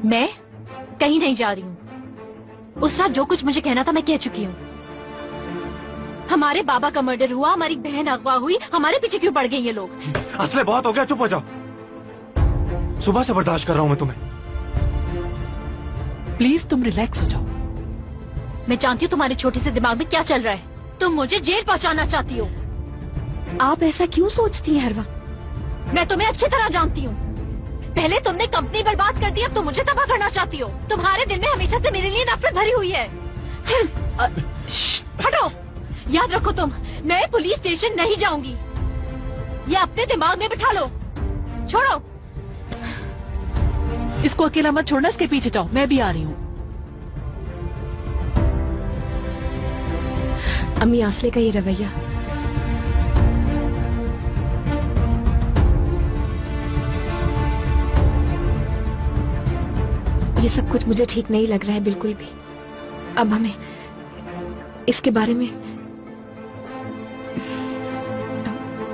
मैं कहीं नहीं जा रही हूँ। उस रात जो कुछ मुझे कहना था मैं कह चुकी हूँ। हमारे बाबा का मर्डर हुआ, हमारी बहन अगवा हुई, हमारे पीछे क्यों पड़ गए ये लोग? असले बहुत हो गया, चुप हो जाओ। सुबह से बर्दाश्त कर रहा हूं मैं तुम्हें। प्लीज तुम रिलैक्स हो जाओ। मैं जानती हूँ तुम्हारे छोटे से दिमाग में क्या चल रहा है। तुम मुझे जेल पहुंचाना चाहती हो। आप ऐसा क्यों सोचती हैं हर वक्त? मैं तुम्हें अच्छी तरह जानती हूँ। पहले तुमने कंपनी बर्बाद कर दी, अब तुम मुझे तबाह करना चाहती हो। तुम्हारे दिल में हमेशा से मेरे लिए नफरत भरी हुई है। हटो, याद रखो तुम, मैं पुलिस स्टेशन नहीं जाऊंगी। ये अपने दिमाग में बिठा लो। छोड़ो इसको, अकेला मत छोड़ना, इसके पीछे जाओ, मैं भी आ रही हूँ। अम्मी आसले का ये रवैया ये सब कुछ मुझे ठीक नहीं लग रहा है बिल्कुल भी। अब हमें इसके बारे में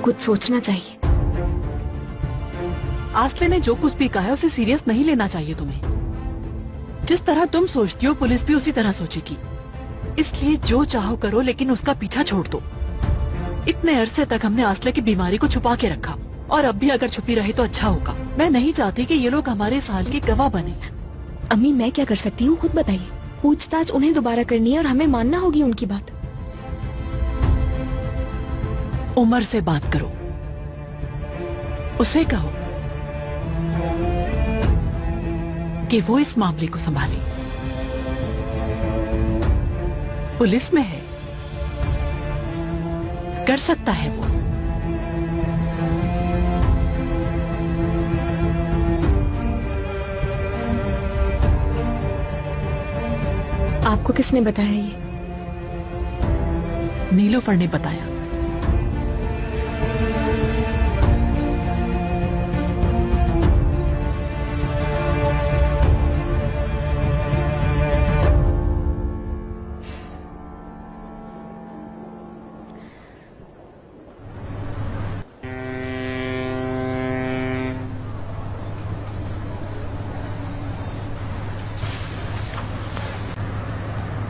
कुछ सोचना चाहिए। आसले ने जो कुछ भी कहा है उसे सीरियस नहीं लेना चाहिए तुम्हें। जिस तरह तुम सोचती हो पुलिस भी उसी तरह सोचेगी। इसलिए जो चाहो करो लेकिन उसका पीछा छोड़ दो। इतने अरसे तक हमने आसले की बीमारी को छुपा के रखा और अब भी अगर छुपी रहे तो अच्छा होगा। मैं नहीं चाहती कि ये लोग हमारे साल के गवाह बने। अम्मी मैं क्या कर सकती हूँ खुद बताइए। पूछताछ उन्हें दोबारा करनी है और हमें मानना होगी उनकी बात। उमर से बात करो, उसे कहो कि वो इस मामले को संभाले। पुलिस में है, कर सकता है वो। आपको किसने बताया ये? नीलोफर ने बताया।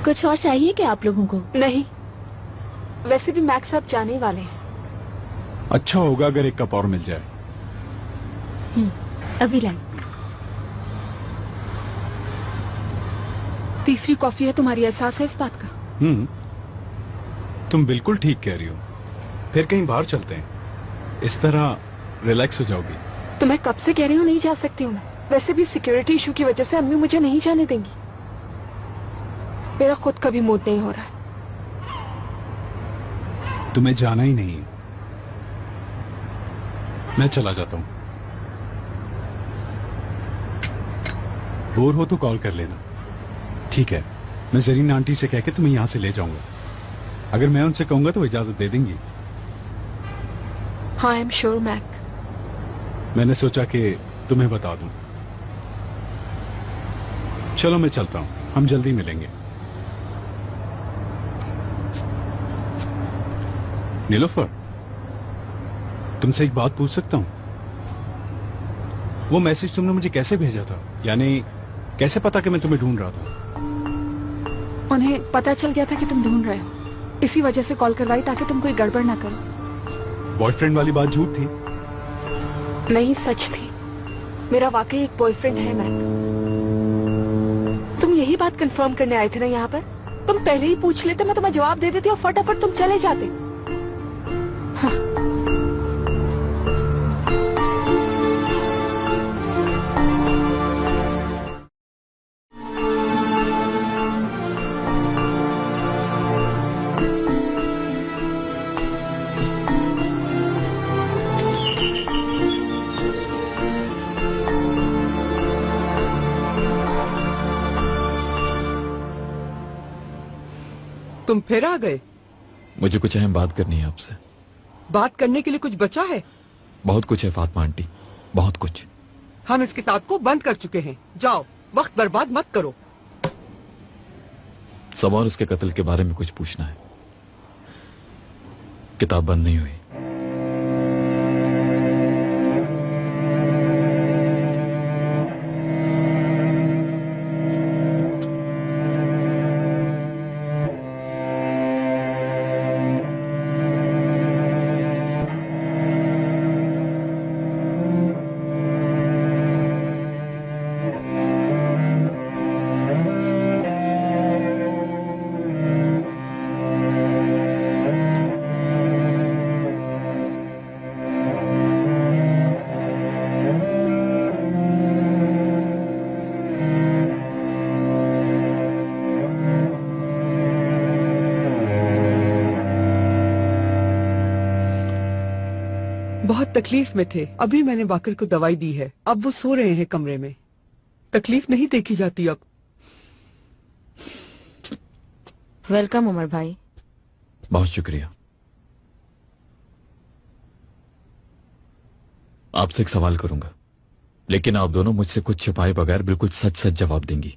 कुछ और चाहिए क्या आप लोगों को? नहीं, वैसे भी मैक्स साहब जाने वाले हैं। अच्छा होगा अगर एक कप और मिल जाए। अभी लाए। तीसरी कॉफी है तुम्हारी, एहसास है इस बात का? तुम बिल्कुल ठीक कह रही हो। फिर कहीं बाहर चलते हैं, इस तरह रिलैक्स हो जाओगी। तो मैं कब से कह रही हूँ नहीं जा सकती हूँ। वैसे भी सिक्योरिटी इशू की वजह से अम्मी मुझे नहीं जाने देंगी। मेरा खुद का भी मूड नहीं हो रहा है। तुम्हें जाना ही नहीं है। मैं चला जाता हूं। बोर हो तो कॉल कर लेना। ठीक है, मैं जरीन आंटी से कह के तुम्हें यहां से ले जाऊंगा। अगर मैं उनसे कहूंगा तो इजाजत दे देंगी। हाँ, आई एम श्योर मैक। मैंने सोचा कि तुम्हें बता दूं। चलो मैं चलता हूं, हम जल्दी मिलेंगे। नीलोफर, तुमसे एक बात पूछ सकता हूं? वो मैसेज तुमने मुझे कैसे भेजा था? यानी कैसे पता कि मैं तुम्हें ढूंढ रहा था? उन्हें पता चल गया था कि तुम ढूंढ रहे हो, इसी वजह से कॉल करवाई ताकि तुम कोई गड़बड़ ना करो। बॉयफ्रेंड वाली बात झूठ थी? नहीं, सच थी। मेरा वाकई एक बॉयफ्रेंड है मैक। तुम यही बात कंफर्म करने आए थे ना यहाँ पर? तुम पहले ही पूछ लेते, मैं तुम्हें जवाब दे देती और फटाफट तुम चले जाते। हाँ। तुम फिर आ गए? मुझे कुछ अहम बात करनी है आपसे। बात करने के लिए कुछ बचा है? बहुत कुछ है फातिमा आंटी, बहुत कुछ। हम इस किताब को बंद कर चुके हैं। जाओ, वक्त बर्बाद मत करो। समौर उसके कत्ल के बारे में कुछ पूछना है। किताब बंद नहीं हुई। बहुत तकलीफ में थे। अभी मैंने बाकर को दवाई दी है। अब वो सो रहे हैं कमरे में। तकलीफ नहीं देखी जाती अब। वेलकम उमर भाई। बहुत शुक्रिया। आपसे एक सवाल करूंगा, लेकिन आप दोनों मुझसे कुछ छुपाए बगैर बिल्कुल सच सच जवाब देंगी।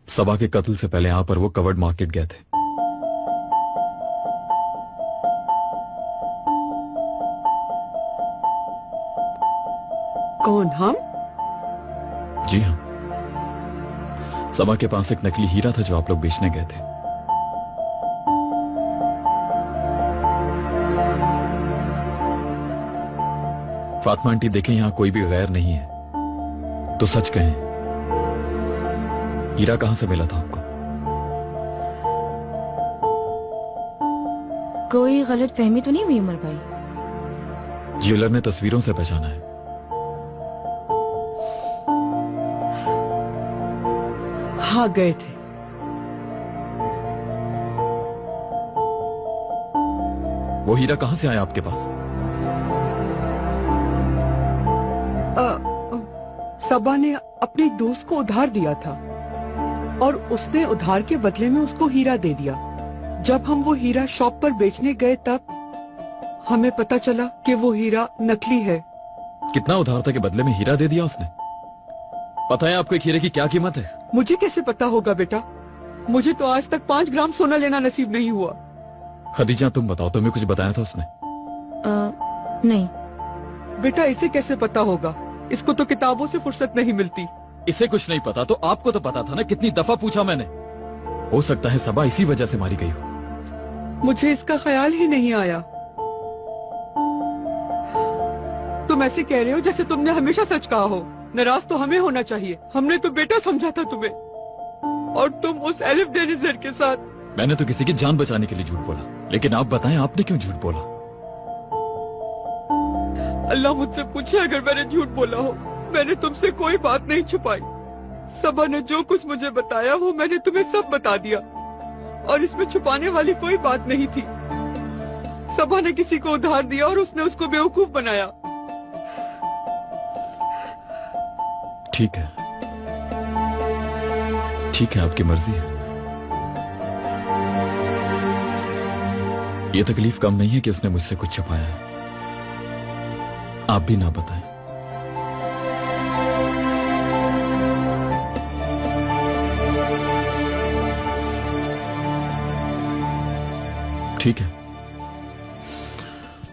सबा के कत्ल से पहले यहां पर वो कवर्ड मार्केट गए थे। कौन? हम? जी हाँ, सबा के पास एक नकली हीरा था जो आप लोग बेचने गए थे। फातिमा आंटी देखें, यहां कोई भी गैर नहीं है, तो सच कहें, हीरा कहां से मिला था आपको? कोई गलत फहमी तो नहीं हुई उमर भाई? ज्वेलर ने तस्वीरों से पहचाना है। हाँ, गए थे। वो हीरा कहां से आया आपके पास? सबा ने अपने दोस्त को उधार दिया था और उसने उधार के बदले में उसको हीरा दे दिया। जब हम वो हीरा शॉप पर बेचने गए तब हमें पता चला कि वो हीरा नकली है। कितना उधार था के बदले में हीरा दे दिया उसने? पता है आपको एक हीरे की क्या कीमत है? मुझे कैसे पता होगा बेटा, मुझे तो आज तक 5 ग्राम सोना लेना नसीब नहीं हुआ। खदीजा तुम बताओ, तुम्हें कुछ बताया था उसने? नहीं बेटा, इसे कैसे पता होगा? इसको तो किताबों से फुर्सत नहीं मिलती। इसे कुछ नहीं पता तो आपको तो पता था ना, कितनी दफा पूछा मैंने। हो सकता है सबा इसी वजह से मारी गई हो। मुझे इसका ख्याल ही नहीं आया। तुम ऐसे कह रहे हो जैसे तुमने हमेशा सच कहा हो। नाराज तो हमें होना चाहिए, हमने तो बेटा समझा था तुम्हें, और तुम उस एलिफ डेनिजर के साथ। मैंने तो किसी की जान बचाने के लिए झूठ बोला, लेकिन आप बताएं आपने क्यों झूठ बोला? अल्लाह मुझसे पूछे अगर मैंने झूठ बोला हो। मैंने तुमसे कोई बात नहीं छुपाई। सबा ने जो कुछ मुझे बताया वो मैंने तुम्हें सब बता दिया, और इसमें छुपाने वाली कोई बात नहीं थी। सबा ने किसी को उधार दिया और उसने उसको बेवकूफ बनाया। ठीक है, ठीक है, आपकी मर्जी है। ये तकलीफ कम नहीं है कि उसने मुझसे कुछ छुपाया है। आप भी ना बताएं। ठीक है,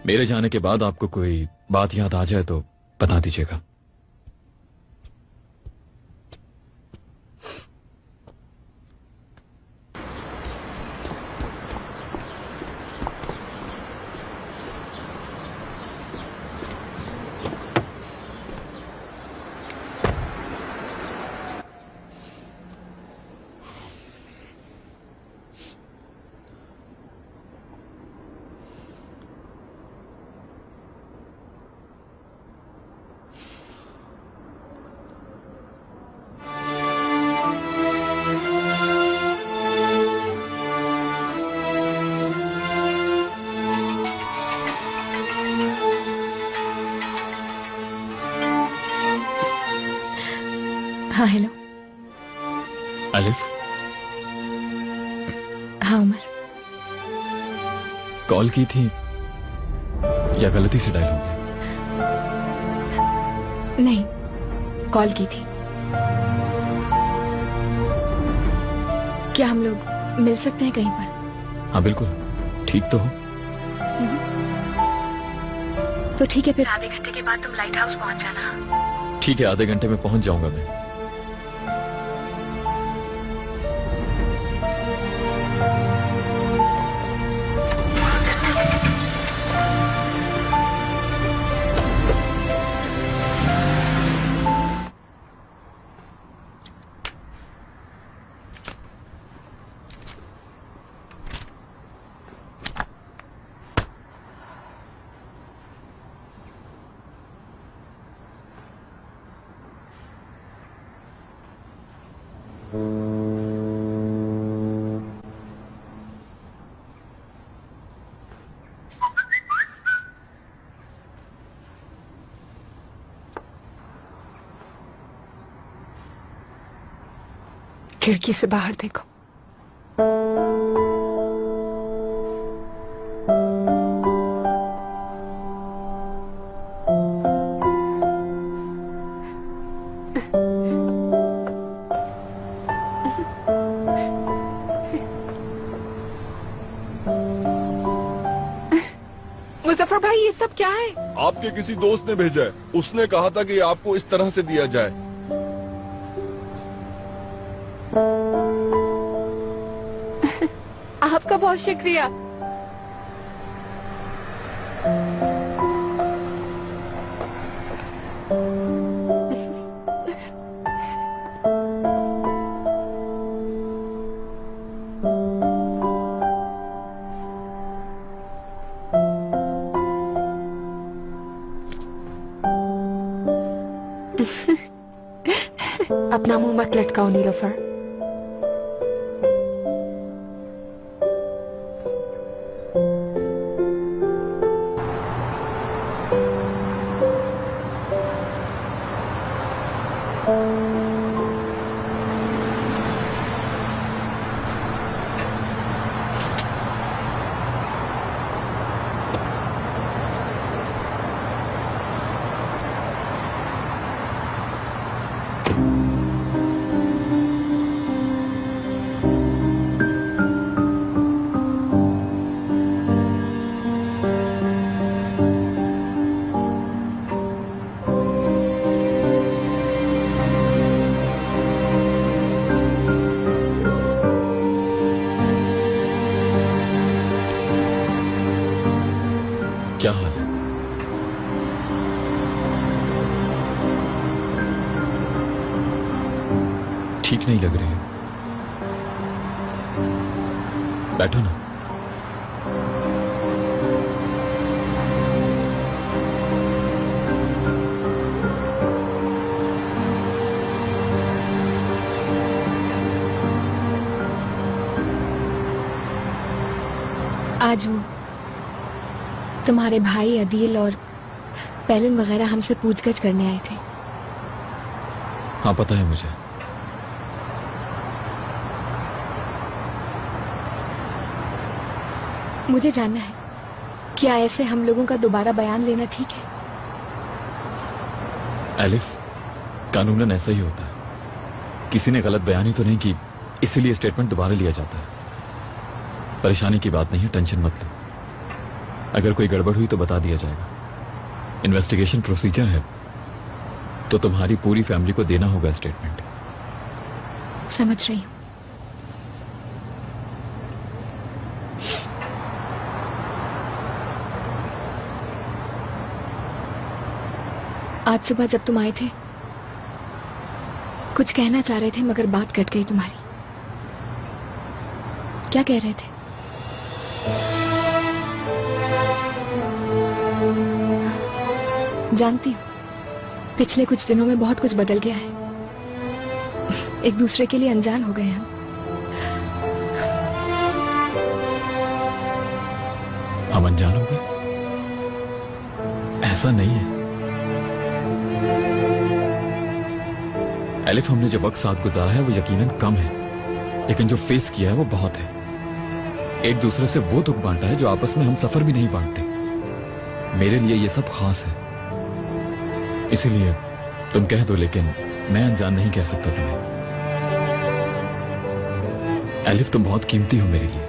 मेरे जाने के बाद आपको कोई बात याद आ जाए तो बता दीजिएगा। हाँ हेलो। अलिफ? हाँ उमर। कॉल की थी या गलती से डायल हो गया? नहीं, कॉल की थी। क्या हम लोग मिल सकते हैं कहीं पर? हाँ बिल्कुल। ठीक तो हो? तो ठीक है, फिर आधे घंटे के बाद तुम लाइट हाउस पहुंच जाना। ठीक है, आधे घंटे में पहुंच जाऊंगा मैं। खिड़की से बाहर देखो। मुजफ्फर भाई ये सब क्या है? आपके किसी दोस्त ने भेजा है। उसने कहा था कि आपको इस तरह से दिया जाए। आपका बहुत शुक्रिया। अपना मुंह मत लटकाओ नीलोफर। क्या हाल है? ठीक नहीं लग रही हो। बैठो ना। आज वो तुम्हारे भाई अदील और पैलन वगैरह हमसे पूछगछ करने आए थे। हाँ पता है मुझे। मुझे जानना है क्या ऐसे हम लोगों का दोबारा बयान लेना ठीक है? एलिफ, कानूनन ऐसा ही होता है। किसी ने गलत बयानी तो नहीं की, इसीलिए स्टेटमेंट दोबारा लिया जाता है। परेशानी की बात नहीं है, टेंशन मत लो। अगर कोई गड़बड़ हुई तो बता दिया जाएगा। इन्वेस्टिगेशन प्रोसीजर है, तो तुम्हारी पूरी फैमिली को देना होगा स्टेटमेंट। समझ रही हूँ। आज सुबह जब तुम आए थे कुछ कहना चाह रहे थे मगर बात कट गई तुम्हारी। क्या कह रहे थे? जानती हूँ पिछले कुछ दिनों में बहुत कुछ बदल गया है। एक दूसरे के लिए अनजान हो गए हम। हम अनजान हो गए? ऐसा नहीं है एलिफ। हमने जो वक्त साथ गुजारा है वो यकीनन कम है, लेकिन जो फेस किया है वो बहुत है। एक दूसरे से वो दुख बांटा है जो आपस में हम सफर भी नहीं बांटते। मेरे लिए ये सब खास है, इसीलिए तुम कह दो, लेकिन मैं अनजान नहीं कह सकता तुम्हें। एलिफ तुम बहुत कीमती हो मेरे लिए।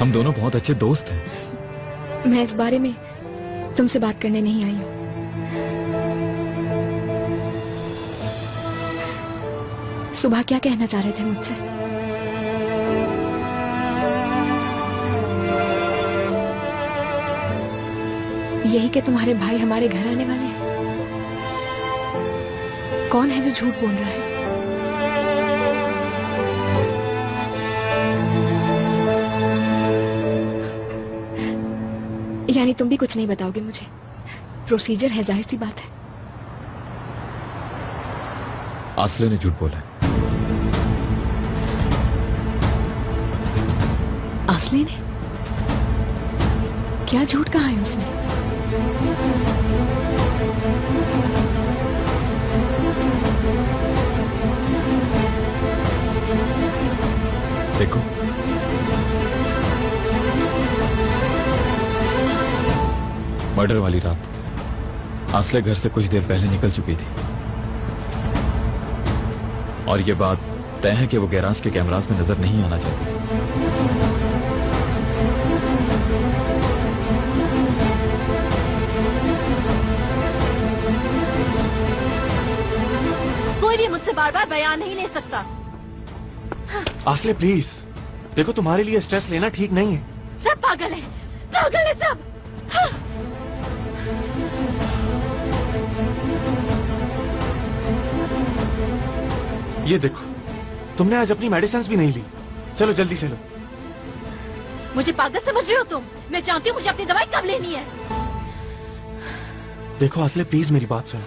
हम दोनों बहुत अच्छे दोस्त हैं। मैं इस बारे में तुमसे बात करने नहीं आई हूँ। सुबह क्या कहना चाह रहे थे मुझसे? यही कि तुम्हारे भाई हमारे घर आने वाले हैं। कौन है जो झूठ बोल रहा है? यानी तुम भी कुछ नहीं बताओगे मुझे? प्रोसीजर है, जाहिर सी बात है। आसले ने झूठ बोला है। आसले ने? क्या झूठ कहा है उसने? देखो, मर्डर वाली रात आसले घर से कुछ देर पहले निकल चुकी थी और ये बात तय है कि वो गैराज के कैमरास में नजर नहीं आना चाहती थी। कोई भी मुझसे बार बार बयान नहीं ले सकता। आसले प्लीज, देखो तुम्हारे लिए स्ट्रेस लेना ठीक नहीं है। सब पागल है, पागल है सब। हाँ। ये देखो, तुमने आज अपनी मेडिसिन भी नहीं ली। चलो जल्दी से लो। मुझे पागल समझ रहे हो तुम? मैं चाहती हूँ मुझे अपनी दवाई कब लेनी है। देखो आसले प्लीज मेरी बात सुनो,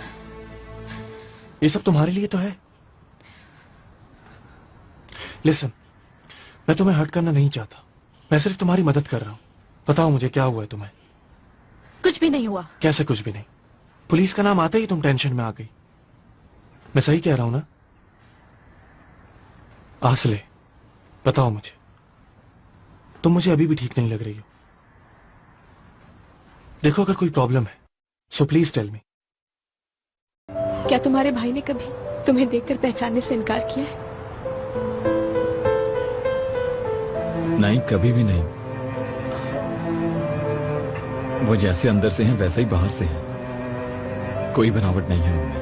ये सब तुम्हारे लिए तो है। लिसन, मैं तुम्हें हर्ट करना नहीं चाहता, मैं सिर्फ तुम्हारी मदद कर रहा हूँ। बताओ मुझे क्या हुआ है तुम्हें? कुछ भी नहीं हुआ। कैसे कुछ भी नहीं? पुलिस का नाम आते ही तुम टेंशन में आ गई। मैं सही कह रहा हूं ना? आसले बताओ मुझे, तुम मुझे अभी भी ठीक नहीं लग रही हो। देखो अगर कोई प्रॉब्लम है सो प्लीज टेल मी। क्या तुम्हारे भाई ने कभी तुम्हें देखकर पहचानने से इनकार किया है? नहीं, कभी भी नहीं। वो जैसे अंदर से हैं वैसे ही बाहर से हैं, कोई बनावट नहीं है उनमें।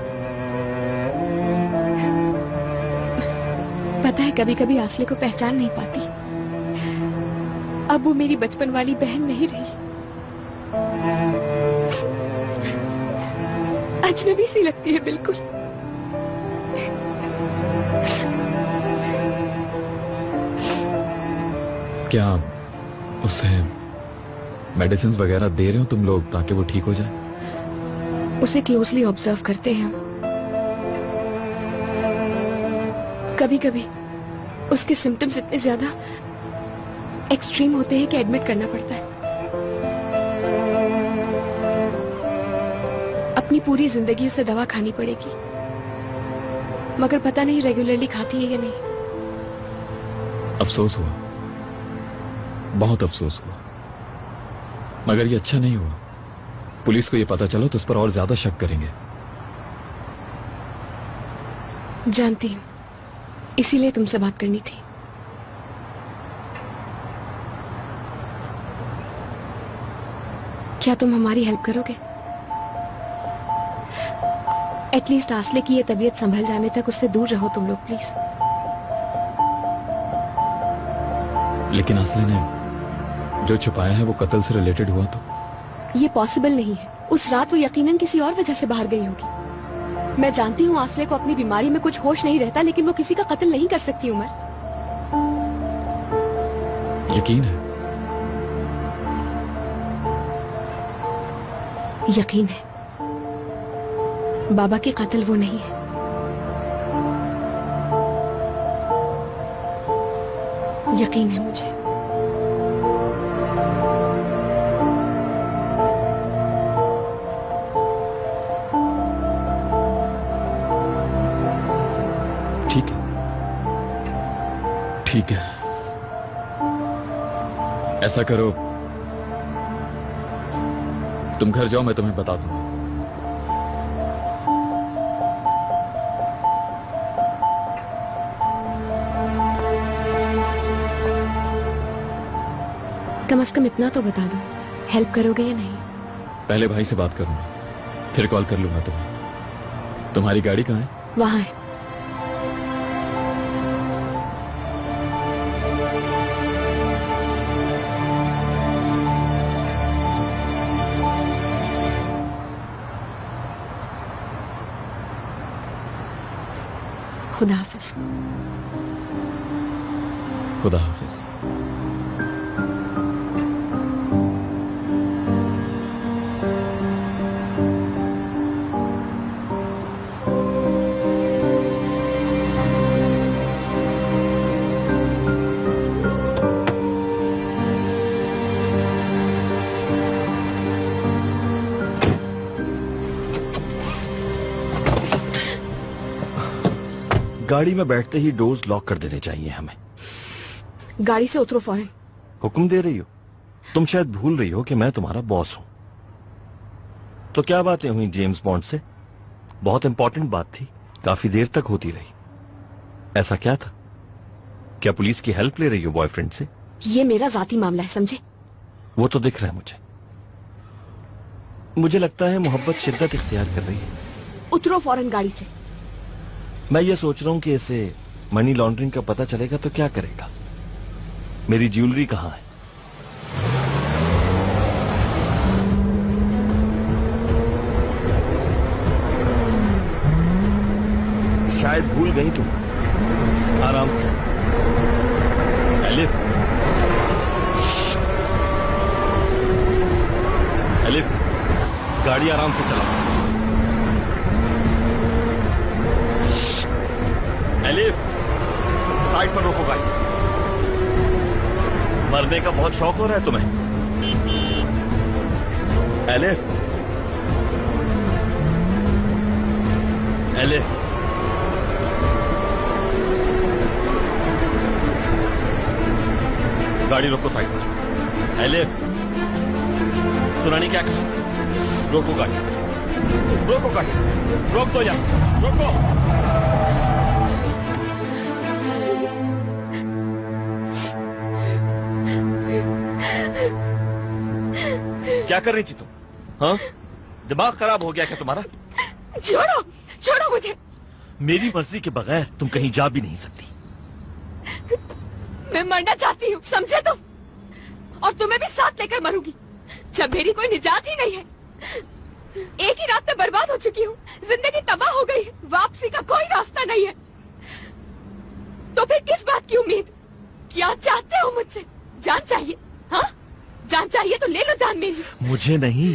पता है कभी कभी आसले को पहचान नहीं पाती। अब वो मेरी बचपन वाली बहन नहीं रही, अजनबी सी लगती है बिल्कुल। क्या उसे मेडिसिन वगैरह दे रहे हो तुम लोग ताकि वो ठीक हो जाए? उसे क्लोजली ऑब्जर्व करते हैं हम। कभी कभी उसके सिम्टम्स इतने ज्यादा एक्सट्रीम होते हैं कि एडमिट करना पड़ता है। अपनी पूरी जिंदगी उसे दवा खानी पड़ेगी, मगर पता नहीं रेगुलरली खाती है या नहीं। अफसोस हुआ, बहुत अफसोस हुआ, मगर ये अच्छा नहीं हुआ। पुलिस को ये पता चलो तो उस पर और ज्यादा शक करेंगे। जानती हूँ, इसीलिए तुमसे बात करनी थी। क्या तुम हमारी हेल्प करोगे? एटलीस्ट आसले की ये तबीयत संभल जाने तक उससे दूर रहो तुम लोग प्लीज। लेकिन आसले ने जो छुपाया है वो कत्ल से रिलेटेड हुआ तो? ये पॉसिबल नहीं है। उस रात वो यकीनन किसी और वजह से बाहर गई होगी। मैं जानती हूँ आसले को अपनी बीमारी में कुछ होश नहीं रहता, लेकिन वो किसी का कत्ल नहीं कर सकती उमर। यकीन है? यकीन है। बाबा की कत्ल वो नहीं है। यकीन है मुझे। ठीक है, ठीक है। ऐसा करो, तुम घर जाओ, मैं तुम्हें बता दूंगा। कम से कम इतना तो बता दो, हेल्प करोगे या नहीं? पहले भाई से बात करूंगा, फिर कॉल कर लूंगा तुम्हें। तुम्हारी गाड़ी कहाँ है? वहां है। खुदा हाफिज। खुदा हाफिज। गाड़ी में बैठते ही डोर्स लॉक कर देने चाहिए हमें। गाड़ी से उतरो फौरन। हुक्म दे रही हो? तुम शायद भूल रही हो कि मैं तुम्हारा बॉस हूं। तो क्या बातें हुई जेम्स बॉन्ड से? बहुत इंपॉर्टेंट बात थी, काफी देर तक होती रही। ऐसा क्या था? क्या पुलिस की हेल्प ले रही हो बॉयफ्रेंड से? ये मेरा जाती मामला है, समझे? वो तो दिख रहा है मुझे। मुझे लगता है मोहब्बत शिद्दत इख्तियार कर रही है। उतरो फौरन गाड़ी से। मैं ये सोच रहा हूँ कि इसे मनी लॉन्ड्रिंग का पता चलेगा तो क्या करेगा? मेरी ज्वेलरी कहाँ है? शायद भूल गई तुम। आराम से। एलिफ, एलिफ, गाड़ी आराम से चलाओ। एलिफ, साइड पर रोको गाड़ी। मरने का बहुत शौक हो रहा है तुम्हें? एलिफ, एलिफ, गाड़ी रोको साइड पर। एलिफ, सुना नहीं क्या कहा? रोको गाड़ी, रोको गाड़ी, रोक दो यार, रोको। क्या कर रही थी तुम? हाँ, दिमाग खराब हो गया क्या तुम्हारा? छोड़ो, छोड़ो मुझे। मेरी मर्जी के बगैर तुम कहीं जा भी नहीं सकती। मैं मरना चाहती हूँ, समझे तुम? और तुम्हें भी साथ लेकर मरूंगी जब मेरी कोई निजात ही नहीं है। एक ही रात में बर्बाद हो चुकी हूँ, जिंदगी तबाह हो गई है, वापसी का कोई रास्ता नहीं है। तो फिर किस बात की उम्मीद? क्या चाहते हो मुझसे? जान चाहिए? हाँ, जान चाहिए तो ले लो जान मेरी। मुझे नहीं,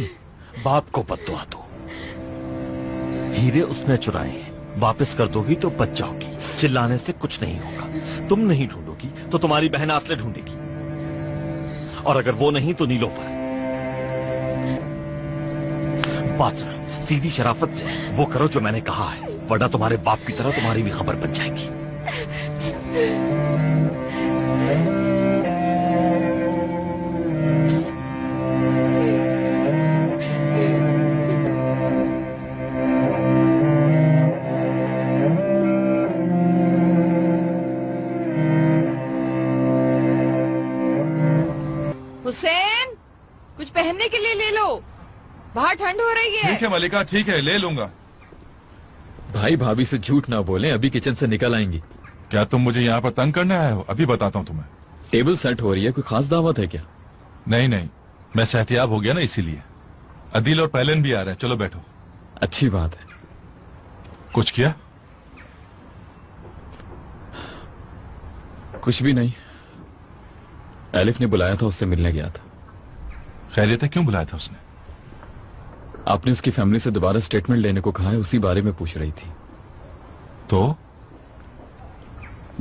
बाप को बद्दुआ दो। हीरे उसने चुराए हैं, वापस कर दोगी तो बच जाओगी। चिल्लाने से कुछ नहीं होगा। तुम नहीं ढूंढोगी तो तुम्हारी बहन आसले ढूंढेगी, और अगर वो नहीं तो नीलोफर। बात सुनो, सीधी शराफत से वो करो जो मैंने कहा है, वरना तुम्हारे बाप की तरह तुम्हारी भी खबर बच जाएगी। हुसैन, कुछ पहनने के लिए ले लो, बाहर ठंड हो रही है। ठीक है मलिका, ठीक है, ले लूंगा। भाई भाभी से झूठ ना बोलें, अभी किचन से निकल आएंगी। क्या तुम मुझे यहाँ पर तंग करने आए हो? अभी बताता हूँ तुम्हें। टेबल सेट हो रही है, कोई खास दावत है क्या? नहीं नहीं, मैं सेहतियाब हो गया ना, इसीलिए। अदील और पहलन भी आ रहे हैं, चलो बैठो। अच्छी बात है। कुछ किया? कुछ भी नहीं, एलिफ ने बुलाया था, उससे मिलने गया था। खैरियत है? क्यों बुलाया था उसने? आपने उसकी फैमिली से दोबारा स्टेटमेंट लेने को कहा है, उसी बारे में पूछ रही थी। तो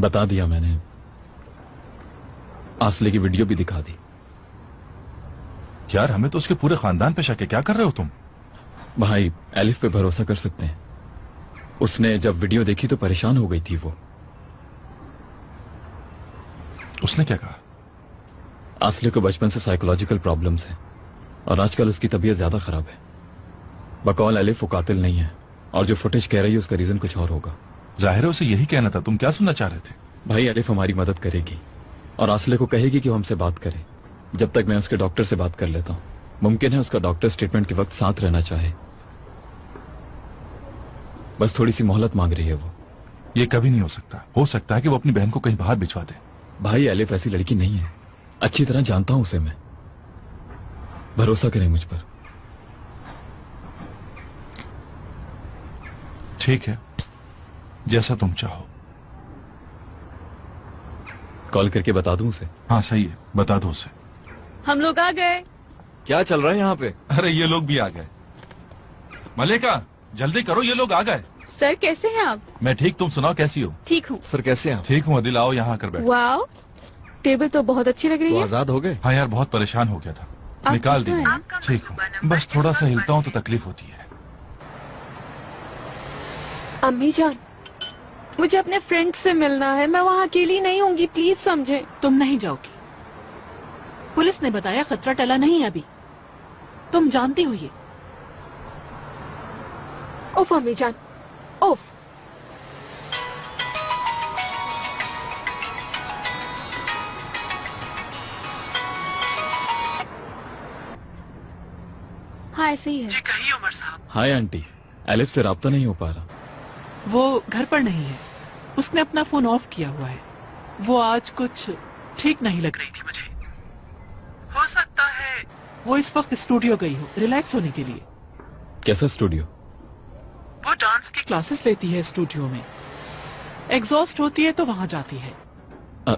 बता दिया मैंने, आसले की वीडियो भी दिखा दी। यार, हमें तो उसके पूरे खानदान पे शक है, क्या कर रहे हो तुम? भाई, एलिफ पे भरोसा कर सकते हैं। उसने जब वीडियो देखी तो परेशान हो गई थी वो। उसने क्या कहा? आसले को बचपन से साइकोलॉजिकल प्रॉब्लम्स हैं और आजकल उसकी तबीयत ज्यादा खराब है। बकौल एलिफ वो कातिल नहीं है, और जो फुटेज कह रही है उसका रीजन कुछ और होगा। जाहिर है उसे यही कहना था, तुम क्या सुनना चाह रहे थे? भाई, एलिफ हमारी मदद करेगी और आसले को कहेगी कि वो हमसे बात करे, जब तक मैं उसके डॉक्टर से बात कर लेता हूँ। मुमकिन है उसका डॉक्टर स्टेटमेंट के वक्त साथ रहना चाहे, बस थोड़ी सी मोहलत मांग रही है वो। ये कभी नहीं हो सकता है कि वो अपनी बहन को कहीं बाहर भिजवा दे। भाई, एलिफ ऐसी लड़की नहीं है, अच्छी तरह जानता हूं उसे मैं। भरोसा करें मुझ पर। ठीक है, जैसा तुम चाहो। कॉल करके बता दूं उसे? हाँ सही है, बता दो उसे। हम लोग आ गए। क्या चल रहा है यहाँ पे? अरे ये लोग भी आ गए। मलिका, जल्दी करो, ये लोग आ गए। सर कैसे हैं आप? मैं ठीक, तुम सुनाओ कैसी हो? ठीक हूँ। सर कैसे हैं? ठीक हूँ अदिल, आओ यहाँ आकर बैठो। वाओ, टेबल तो बहुत अच्छी लग रही है। आजाद हो गए? हाँ यार, बहुत परेशान हो गया था, निकाल दी। ठीक हूँ, बस थोड़ा सा हिलता हूँ तो तकलीफ होती है। अम्मी जान, मुझे अपने फ्रेंड से मिलना है, मैं वहाँ अकेली नहीं होंगी, प्लीज समझे। तुम नहीं जाओगी, पुलिस ने बताया खतरा टला नहीं है अभी, तुम जानती हो ये। ओफ अम्मी जान, ओफ। हाँ ऐसे ही है। जी कहिए उमर साहब। हाय आंटी, एलिफ से राब्ता नहीं हो पा रहा। वो घर पर नहीं है, उसने अपना फोन ऑफ किया हुआ है। वो आज कुछ ठीक नहीं लग रही थी मुझे। हो सकता है वो इस वक्त स्टूडियो गई हो रिलैक्स होने के लिए। कैसा स्टूडियो? वो डांस की क्लासेस लेती है स्टूडियो में। एग्जॉस्ट होती है तो वहाँ जाती है।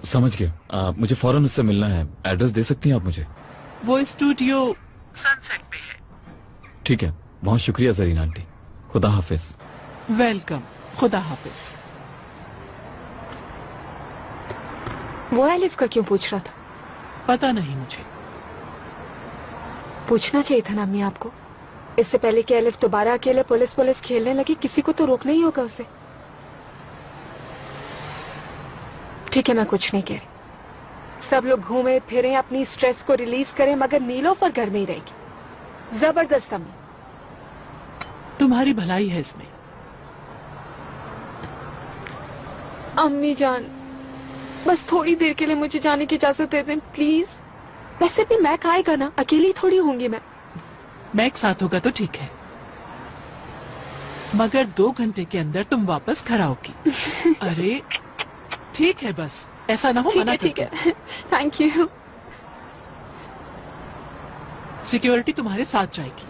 समझ गया। मुझे फौरन उससे मिलना है। एड्रेस दे सकती हैं आप मुझे? वो स्टूडियो सनसेट पे है। ठीक है, बहुत शुक्रिया जरीन आंटी। खुदा हाफिज। वेलकम। खुदा हाफिज। वो एलिफ का क्यों पूछ रहा था? पता नहीं मुझे। पूछना चाहिए था ना अम्मी आपको, इससे पहले कि एलिफ दोबारा अकेले पुलिस खेलने लगी। किसी को तो रोकना ही होगा उसे। ठीक है, मैं कुछ नहीं कह रही। सब लोग घूमे फिरे, अपनी स्ट्रेस को रिलीज करें, मगर नीलोफर घर में ही रहेगी। जबरदस्त अम्मी। तुम्हारी भलाई है इसमें। अम्मी जान, बस थोड़ी देर के लिए मुझे जाने की इजाजत दे दें प्लीज। वैसे भी मैक आएगा ना, अकेली थोड़ी होंगी मैं। मैक साथ होगा तो ठीक है, मगर 2 घंटे के अंदर तुम वापस घर आओगी। अरे ठीक है, बस ऐसा ना हो। मना ठीक है। Thank you. सिक्योरिटी तुम्हारे साथ जाएगी।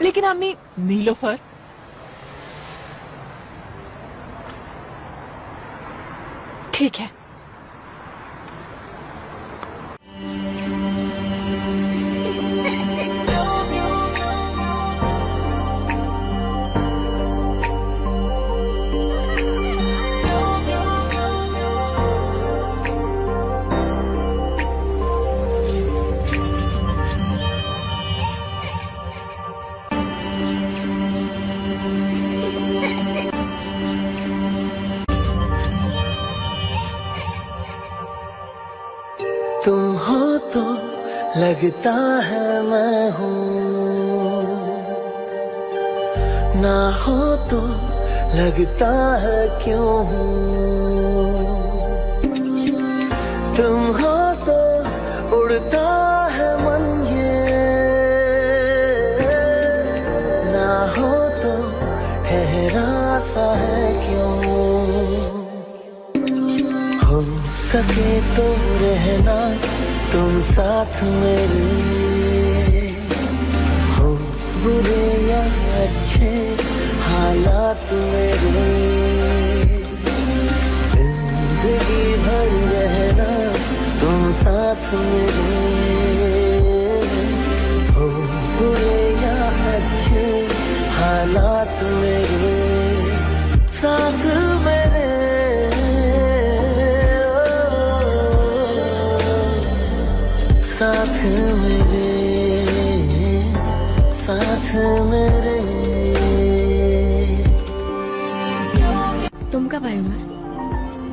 लेकिन अम्मी। नीलोफर, ठीक है। तुम हो तो लगता है मैं हूँ, ना हो तो लगता है क्यों हूँ। तुम हो तो उड़ता है मन ये, ना हो तो ठहरा सा है क्यों। हो सके तो रहना तुम साथ मेरे, हो बुरे या अच्छे हालात मेरे। जिंदगी भर रहना तुम साथ मेरे, हो बुरे या अच्छे हालात मेरे। साथ मेरे, साथ मेरे, साथ मेरे। तुम कब आए उमर?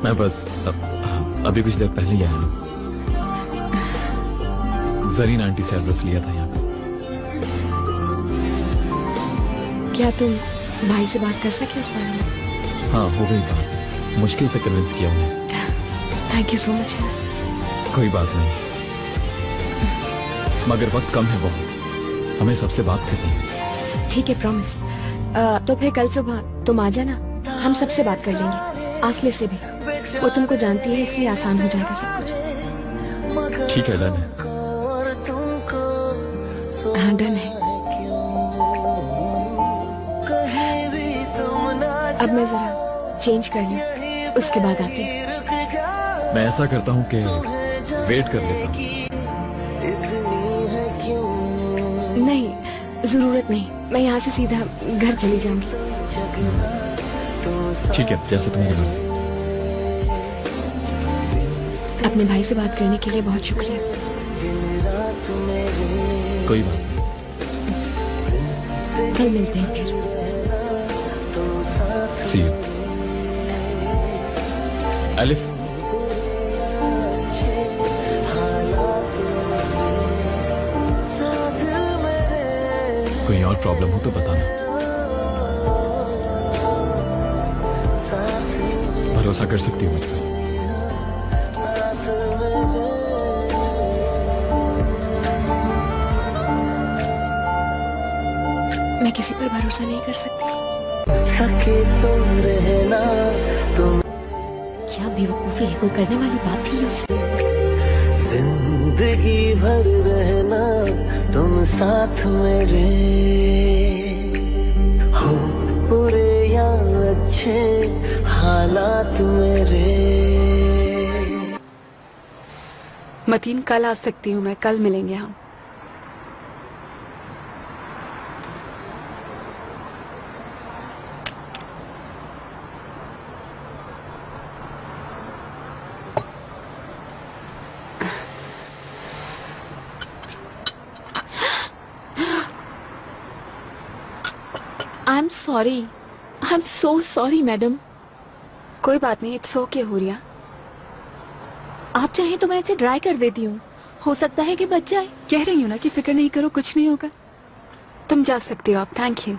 मैं बस अभी कुछ देर पहले ही आया हूँ। जरीन आंटी से एड्रेस लिया था यहाँ पे। क्या तुम भाई से बात कर सके उस बारे में? हाँ, हो गई बात। मुश्किल से कन्विंस किया उन्हें। थैंक यू सो मच यार। कोई बात नहीं, मगर वक्त कम है बहुत, हमें सबसे बात करनी है। ठीक है, प्रॉमिस। तो फिर कल सुबह तुम आ जाना, हम सबसे बात कर लेंगे, आसले से भी। वो तुमको जानती है इसलिए आसान हो जाएगा सब कुछ। ठीक है, डन है। हाँ डन है। अब मैं जरा चेंज कर लूं, उसके बाद आती हूँ। मैं ऐसा करता हूँ कि वेट कर लेता हूँ। नहीं, जरूरत नहीं, मैं यहाँ से सीधा घर चली जाऊंगी। ठीक है, जैसे तुम्हारी मर्जी। अपने भाई से बात करने के लिए बहुत शुक्रिया। कोई बात नहीं, कल मिलते हैं फिर। See you. एलिफ, कोई और प्रॉब्लम हो तो बताना। भरोसा कर सकती हूँ मुझ पर? मैं किसी पर भरोसा नहीं कर सकती। सके तो रहना तुम, क्या बेवकूफी है, कोई करने वाली बात थी उससे। जिंदगी भर रहना तुम साथ मेरे, हो बुरे या अच्छे हालात मेरे। मतीन, कल आ सकती हूँ मैं, कल मिलेंगे हम। I am sorry, I am so sorry madam. कोई बात नहीं, इट्स ओके हुरिया। आप चाहें तो मैं इसे ड्राई कर देती हूँ, हो सकता है कि बच जाए। कह रही हूँ ना कि फिक्र नहीं करो, कुछ नहीं होगा। तुम जा सकती हो आप, थैंक यू।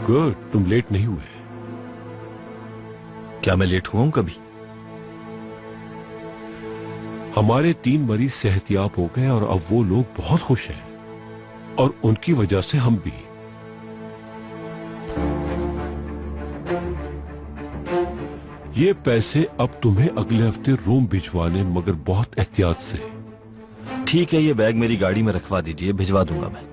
गुड, तुम लेट नहीं हुए। क्या मैं लेट हुआ हूं कभी? हमारे 3 मरीज सेहतियाब हो गए और अब वो लोग बहुत खुश हैं, और उनकी वजह से हम भी। ये पैसे अब तुम्हें अगले हफ्ते रोम भिजवाने, मगर बहुत एहतियात से। ठीक है, ये बैग मेरी गाड़ी में रखवा दीजिए, भिजवा दूंगा मैं।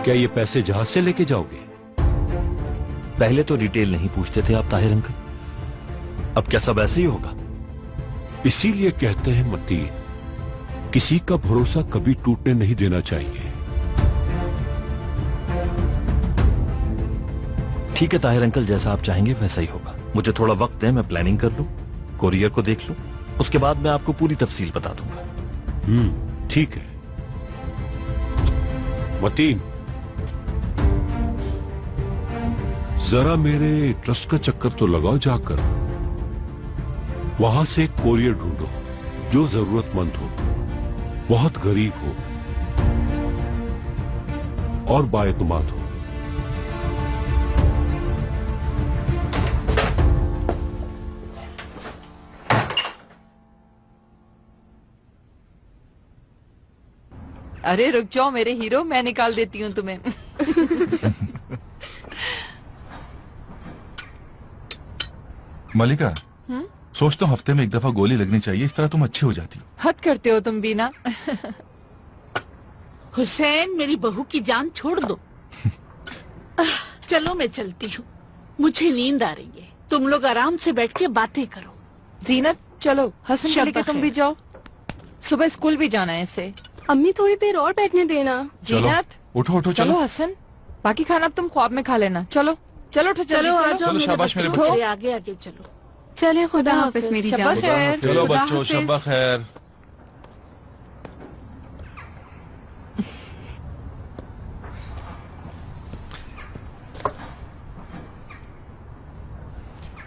क्या ये पैसे जहाज से लेके जाओगे? पहले तो डिटेल नहीं पूछते थे आप ताहिर अंकल, अब क्या सब ऐसे ही होगा? इसीलिए कहते हैं मतीन, किसी का भरोसा कभी टूटने नहीं देना चाहिए। ठीक है ताहिर अंकल, जैसा आप चाहेंगे वैसा ही होगा। मुझे थोड़ा वक्त दें, मैं प्लानिंग कर लूं, कोरियर को देख लूं, उसके बाद मैं आपको पूरी तफसील बता दूंगा। ठीक है मतीन, जरा मेरे ट्रस्ट का चक्कर तो लगाओ जाकर। वहां से कोरियर ढूंढो जो जरूरतमंद हो, बहुत गरीब हो और बाएतमाद हो। अरे रुक जाओ मेरे हीरो, मैं निकाल देती हूँ तुम्हें। मलिका, सोचता हूँ हफ्ते में एक दफा गोली लगनी चाहिए, इस तरह तुम अच्छी हो जाती हो। हद करते हो तुम भी ना। हुसैन, मेरी बहू की जान छोड़ दो। चलो मैं चलती हूँ, मुझे नींद आ रही है। तुम लोग आराम से बैठ के बातें करो। जीनत चलो, हसन को लेके तुम भी जाओ, सुबह स्कूल भी जाना है इसे। अम्मी थोड़ी देर और बैठने देना। जीनत उठो उठो, चलो हसन, बाकी खाना अब तुम ख्वाब में खा लेना। चलो चलो उठो, चलो आ जाओ, चलो, शाबाश मेरे बच्चों। आगे आगे चलो। चले, खुदा हाफिज मेरी जान। चलो बच्चों, शब्बा खैर।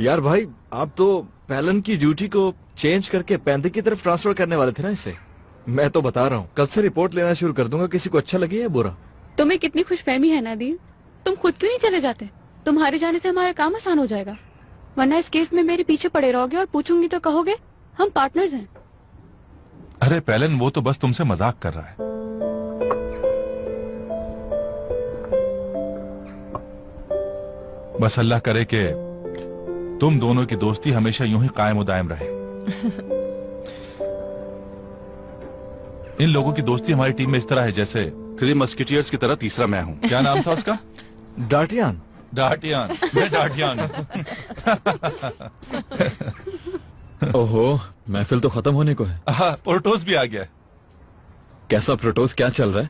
यार भाई, आप तो पैलन की ड्यूटी को चेंज करके पैंथर की तरफ ट्रांसफर करने वाले थे ना इसे। मैं तो बता रहा हूँ, कल से रिपोर्ट लेना शुरू कर दूंगा, किसी को अच्छा लगे या बुरा। तुम्हें कितनी खुशफहमी है नादीर, तुम खुद क्यों नहीं चले जाते? तुम्हारे जाने से हमारा काम आसान हो जाएगा, वरना इस केस में मेरे पीछे पड़े रहोगे और पूछूंगी तो कहोगे हम पार्टनर्स हैं। अरे पैलन, वो तो बस तुमसे मजाक कर रहा है। बस अल्लाह करे कि तुम दोनों की दोस्ती हमेशा यूं ही कायम दायम रहे। इन लोगों की दोस्ती हमारी टीम में इस तरह है जैसे 3 मस्केटियर्स की तरह तीसरा मैं हूँ। क्या नाम था उसका? डार्टियान। डार्टियान, मैं डार्टियान। ओहो, महफिल तो खत्म होने को है। पोर्टोस भी आ गया है। कैसा प्रोटोस, क्या चल रहा है?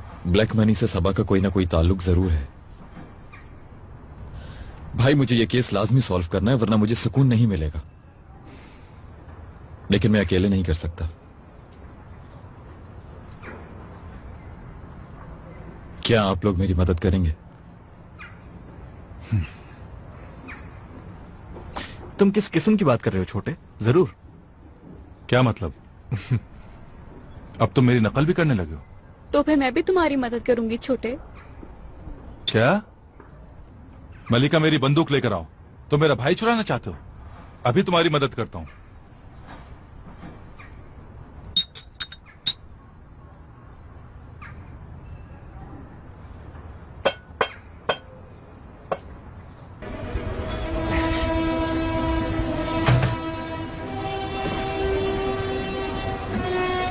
ब्लैक मनी से सबा का कोई ना कोई ताल्लुक जरूर है। भाई मुझे ये केस लाजमी सॉल्व करना है, वरना मुझे सुकून नहीं मिलेगा। लेकिन मैं अकेले नहीं कर सकता। क्या आप लोग मेरी मदद करेंगे? तुम किस किस्म की बात कर रहे हो छोटे? जरूर। क्या मतलब? अब तुम मेरी नकल भी करने लगे हो? तो फिर मैं भी तुम्हारी मदद करूंगी छोटे। क्या? मलिका मेरी बंदूक लेकर आओ। तुम मेरा भाई चुराना चाहते हो? अभी तुम्हारी मदद करता हूं।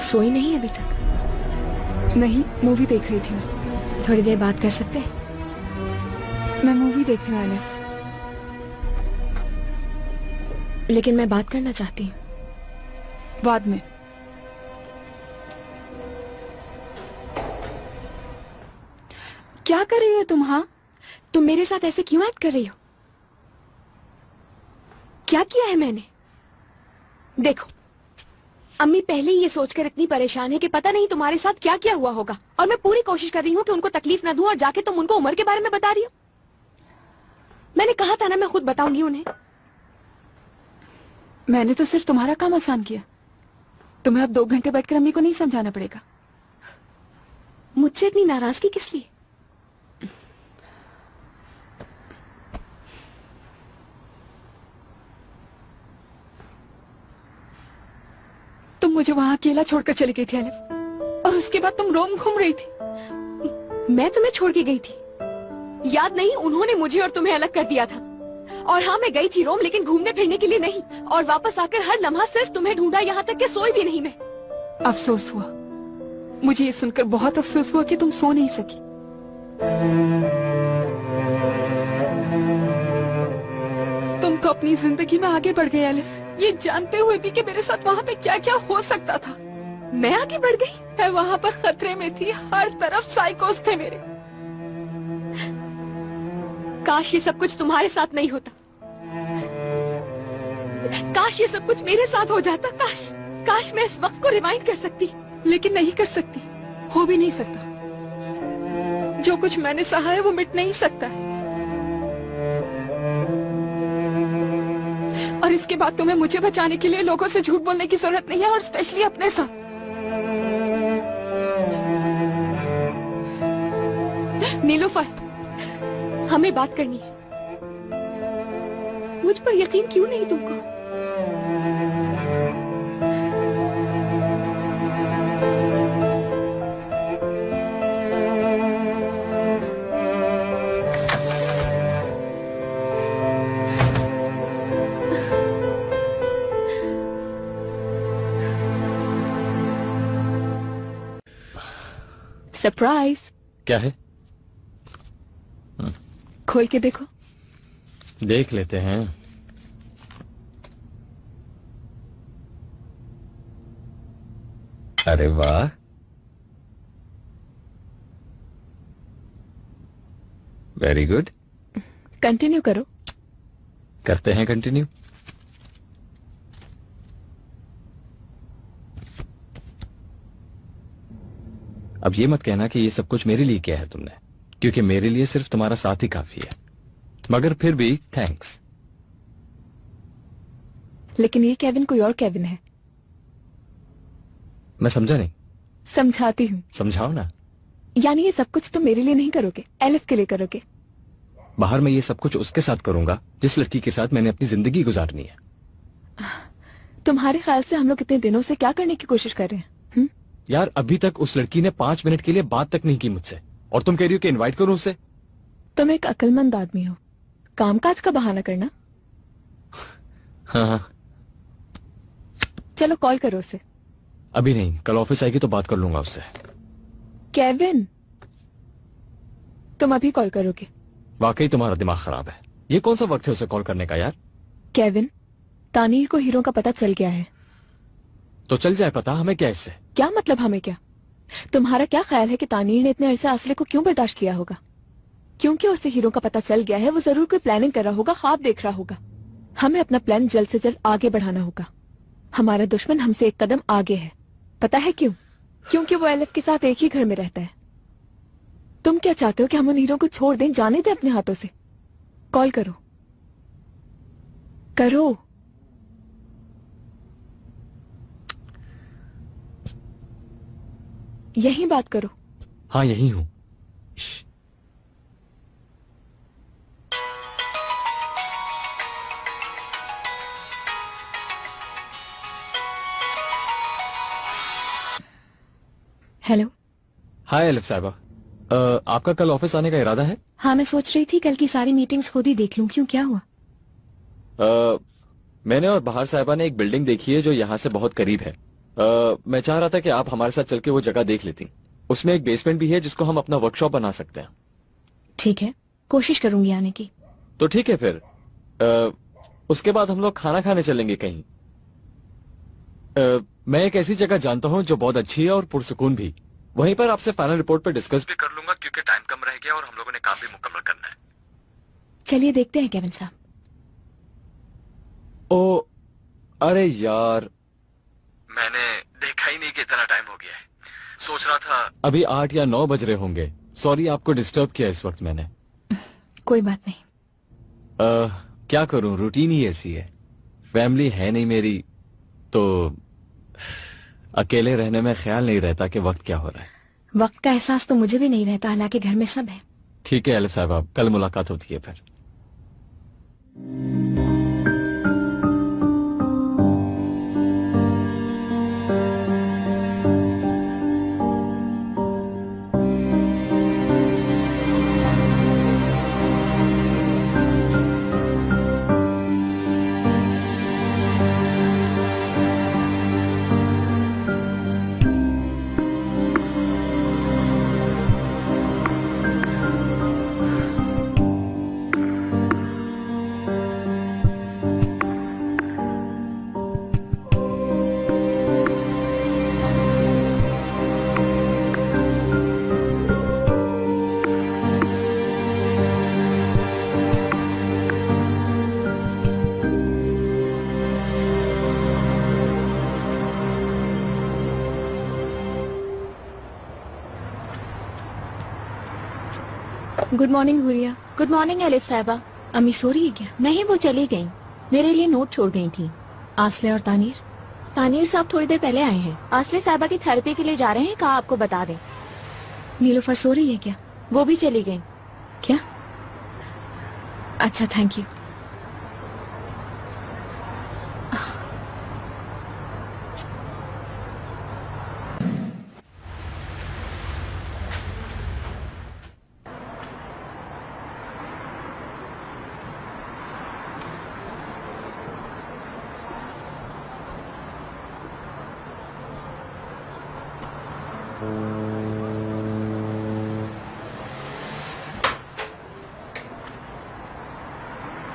सोई नहीं अभी तक? नहीं, मूवी देख रही थी मैं। थोड़ी देर बात कर सकते हैं? मैं मूवी देख रही हूँ एलिफ। लेकिन मैं बात करना चाहती हूँ। बाद में। क्या कर रही हो तुम? हाँ, तुम मेरे साथ ऐसे क्यों एक्ट कर रही हो? क्या किया है मैंने? देखो, अम्मी पहले ही ये सोचकर इतनी परेशान है कि पता नहीं तुम्हारे साथ क्या क्या हुआ होगा, और मैं पूरी कोशिश कर रही हूँ कि उनको तकलीफ ना दूं, और जाके तुम उनको उमर के बारे में बता रही हो। मैंने कहा था ना मैं खुद बताऊंगी उन्हें। मैंने तो सिर्फ तुम्हारा काम आसान किया। तुम्हें अब 2 घंटे बैठकर अम्मी को नहीं समझाना पड़ेगा। मुझसे इतनी नाराजगी किस लिए? तुम मुझे वहां अकेला छोड़कर चली गई थी एलिफ, और उसके बाद तुम रोम घूम रही थी। मैं तुम्हें छोड़ के गई थी? याद नहीं? उन्होंने मुझे और तुम्हें अलग कर दिया था। और हाँ, मैं गई थी रोम, लेकिन घूमने फिरने के लिए नहीं। और वापस आकर हर लम्हा सिर्फ तुम्हें ढूंढा, यहाँ तक कि सोई भी नहीं मैं। अफसोस हुआ, मुझे ये सुनकर बहुत अफसोस हुआ कि तुम सो नहीं सकी। तुम तो अपनी जिंदगी में आगे बढ़ गई एलिफ, ये जानते हुए भी कि मेरे साथ वहाँ पे क्या क्या हो सकता था। मैं आगे बढ़ गई? मैं वहाँ पर खतरे में थी, हर तरफ साइकोस थे मेरे। काश ये सब कुछ तुम्हारे साथ नहीं होता। काश ये सब कुछ मेरे साथ हो जाता। काश मैं इस वक्त को रिवाइंड कर सकती। लेकिन नहीं कर सकती, हो भी नहीं सकता। जो कुछ मैंने सहा है वो मिट नहीं सकता। और इसके बाद तुम्हें मुझे बचाने के लिए लोगों से झूठ बोलने की जरूरत नहीं है, और स्पेशली अपने साथ। नीलूफर, हमें बात करनी है। मुझ पर यकीन क्यों नहीं तुमको? सरप्राइज। क्या है? खोल के देखो। देख लेते हैं। अरे वाह, वेरी गुड। कंटिन्यू करो। करते हैं कंटिन्यू। अब ये मत कहना कि ये सब कुछ मेरे लिए किया है तुमने, क्योंकि मेरे लिए सिर्फ तुम्हारा साथ ही काफी है। मगर फिर भी थैंक्स। लेकिन ये केविन कोई और केविन है। मैं समझा नहीं। समझाती हूँ। समझाओ ना। यानी ये सब कुछ तुम मेरे लिए नहीं करोगे, एलिफ के लिए करोगे। बाहर मैं ये सब कुछ उसके साथ करूंगा जिस लड़की के साथ मैंने अपनी जिंदगी गुजारनी है। तुम्हारे ख्याल से हम लोग इतने दिनों से क्या करने की कोशिश कर रहे हैं? यार, अभी तक उस लड़की ने 5 मिनट के लिए बात तक नहीं की मुझसे, और तुम कह रही हो कि इनवाइट करूं उसे? तुम एक अक्लमंद आदमी हो, कामकाज का बहाना करना। हाँ, चलो कॉल करो उसे। अभी नहीं, कल ऑफिस आएगी तो बात कर लूंगा उससे। केविन, तुम अभी कॉल करोगे? वाकई तुम्हारा दिमाग खराब है। ये कौन सा वक्त है उसे कॉल करने का यार? केविन, तानीर को हीरो का पता चल गया है। तो चल जाए पता, हमें क्या इससे? क्या मतलब हमें क्या? तुम्हारा क्या ख्याल है कि तानीर ने इतने अरसे आसले को क्यों बर्दाश्त किया होगा? क्योंकि उसे हीरो का पता चल गया है, वो जरूर कोई प्लानिंग कर रहा होगा, ख्वाब देख रहा होगा। हमें अपना प्लान जल्द से जल्द आगे बढ़ाना होगा। हमारा दुश्मन हमसे एक कदम आगे है। पता है क्यों? क्योंकि वो एलिफ के साथ एक ही घर में रहता है। तुम क्या चाहते हो कि हम उन हीरो को छोड़ दें, जाने दें अपने हाथों से? कॉल करो करो। यही बात करो। हाँ यही हूँ। हेलो। हाय एलिफ साहिबा, आपका कल ऑफिस आने का इरादा है? हाँ, मैं सोच रही थी कल की सारी मीटिंग्स खुद ही देख लूं। क्यों, क्या हुआ? मैंने और बहार साहिबा ने एक बिल्डिंग देखी है जो यहाँ से बहुत करीब है। मैं चाह रहा था कि आप हमारे साथ चल के वो जगह देख लेती। उसमें एक बेसमेंट भी है जिसको हम अपना वर्कशॉप बना सकते हैं। ठीक है, कोशिश करूंगी आने की। तो ठीक है फिर। उसके बाद हम लोग खाना खाने चलेंगे कहीं। मैं एक ऐसी जगह जानता हूँ जो बहुत अच्छी है और पुरसुकून भी। वहीं पर आपसे फाइनल रिपोर्ट पर डिस्कस भी कर लूंगा क्योंकि टाइम कम रह गया और हम लोगों ने काम भी मुकम्मल करना है। चलिए देखते हैं केविन साहब। ओ अरे यार, मैंने देखा ही नहीं कि इतना टाइम हो गया है। सोच रहा था अभी 8 या 9 बज रहे होंगे। सॉरी आपको डिस्टर्ब किया इस वक्त मैंने। कोई बात नहीं। क्या करूं, रूटीन ही ऐसी है। फैमिली है नहीं मेरी, तो अकेले रहने में ख्याल नहीं रहता कि वक्त क्या हो रहा है। वक्त का एहसास तो मुझे भी नहीं रहता, हालांकि घर में सब है। ठीक है एलिफ साहब, कल मुलाकात होती है फिर। Good morning Huriya. Good morning elif साहिबा। अम्मी सो रही है क्या? नहीं, वो चली गई। मेरे लिए नोट छोड़ गई थी। आसले और तानीर? तानीर साहब थोड़ी देर पहले आए हैं। आसले साहिबा की थेरेपी के लिए जा रहे हैं, कहा आपको बता दें। नीलोफर सो रही है क्या? वो भी चली गई। क्या? अच्छा, थैंक यू।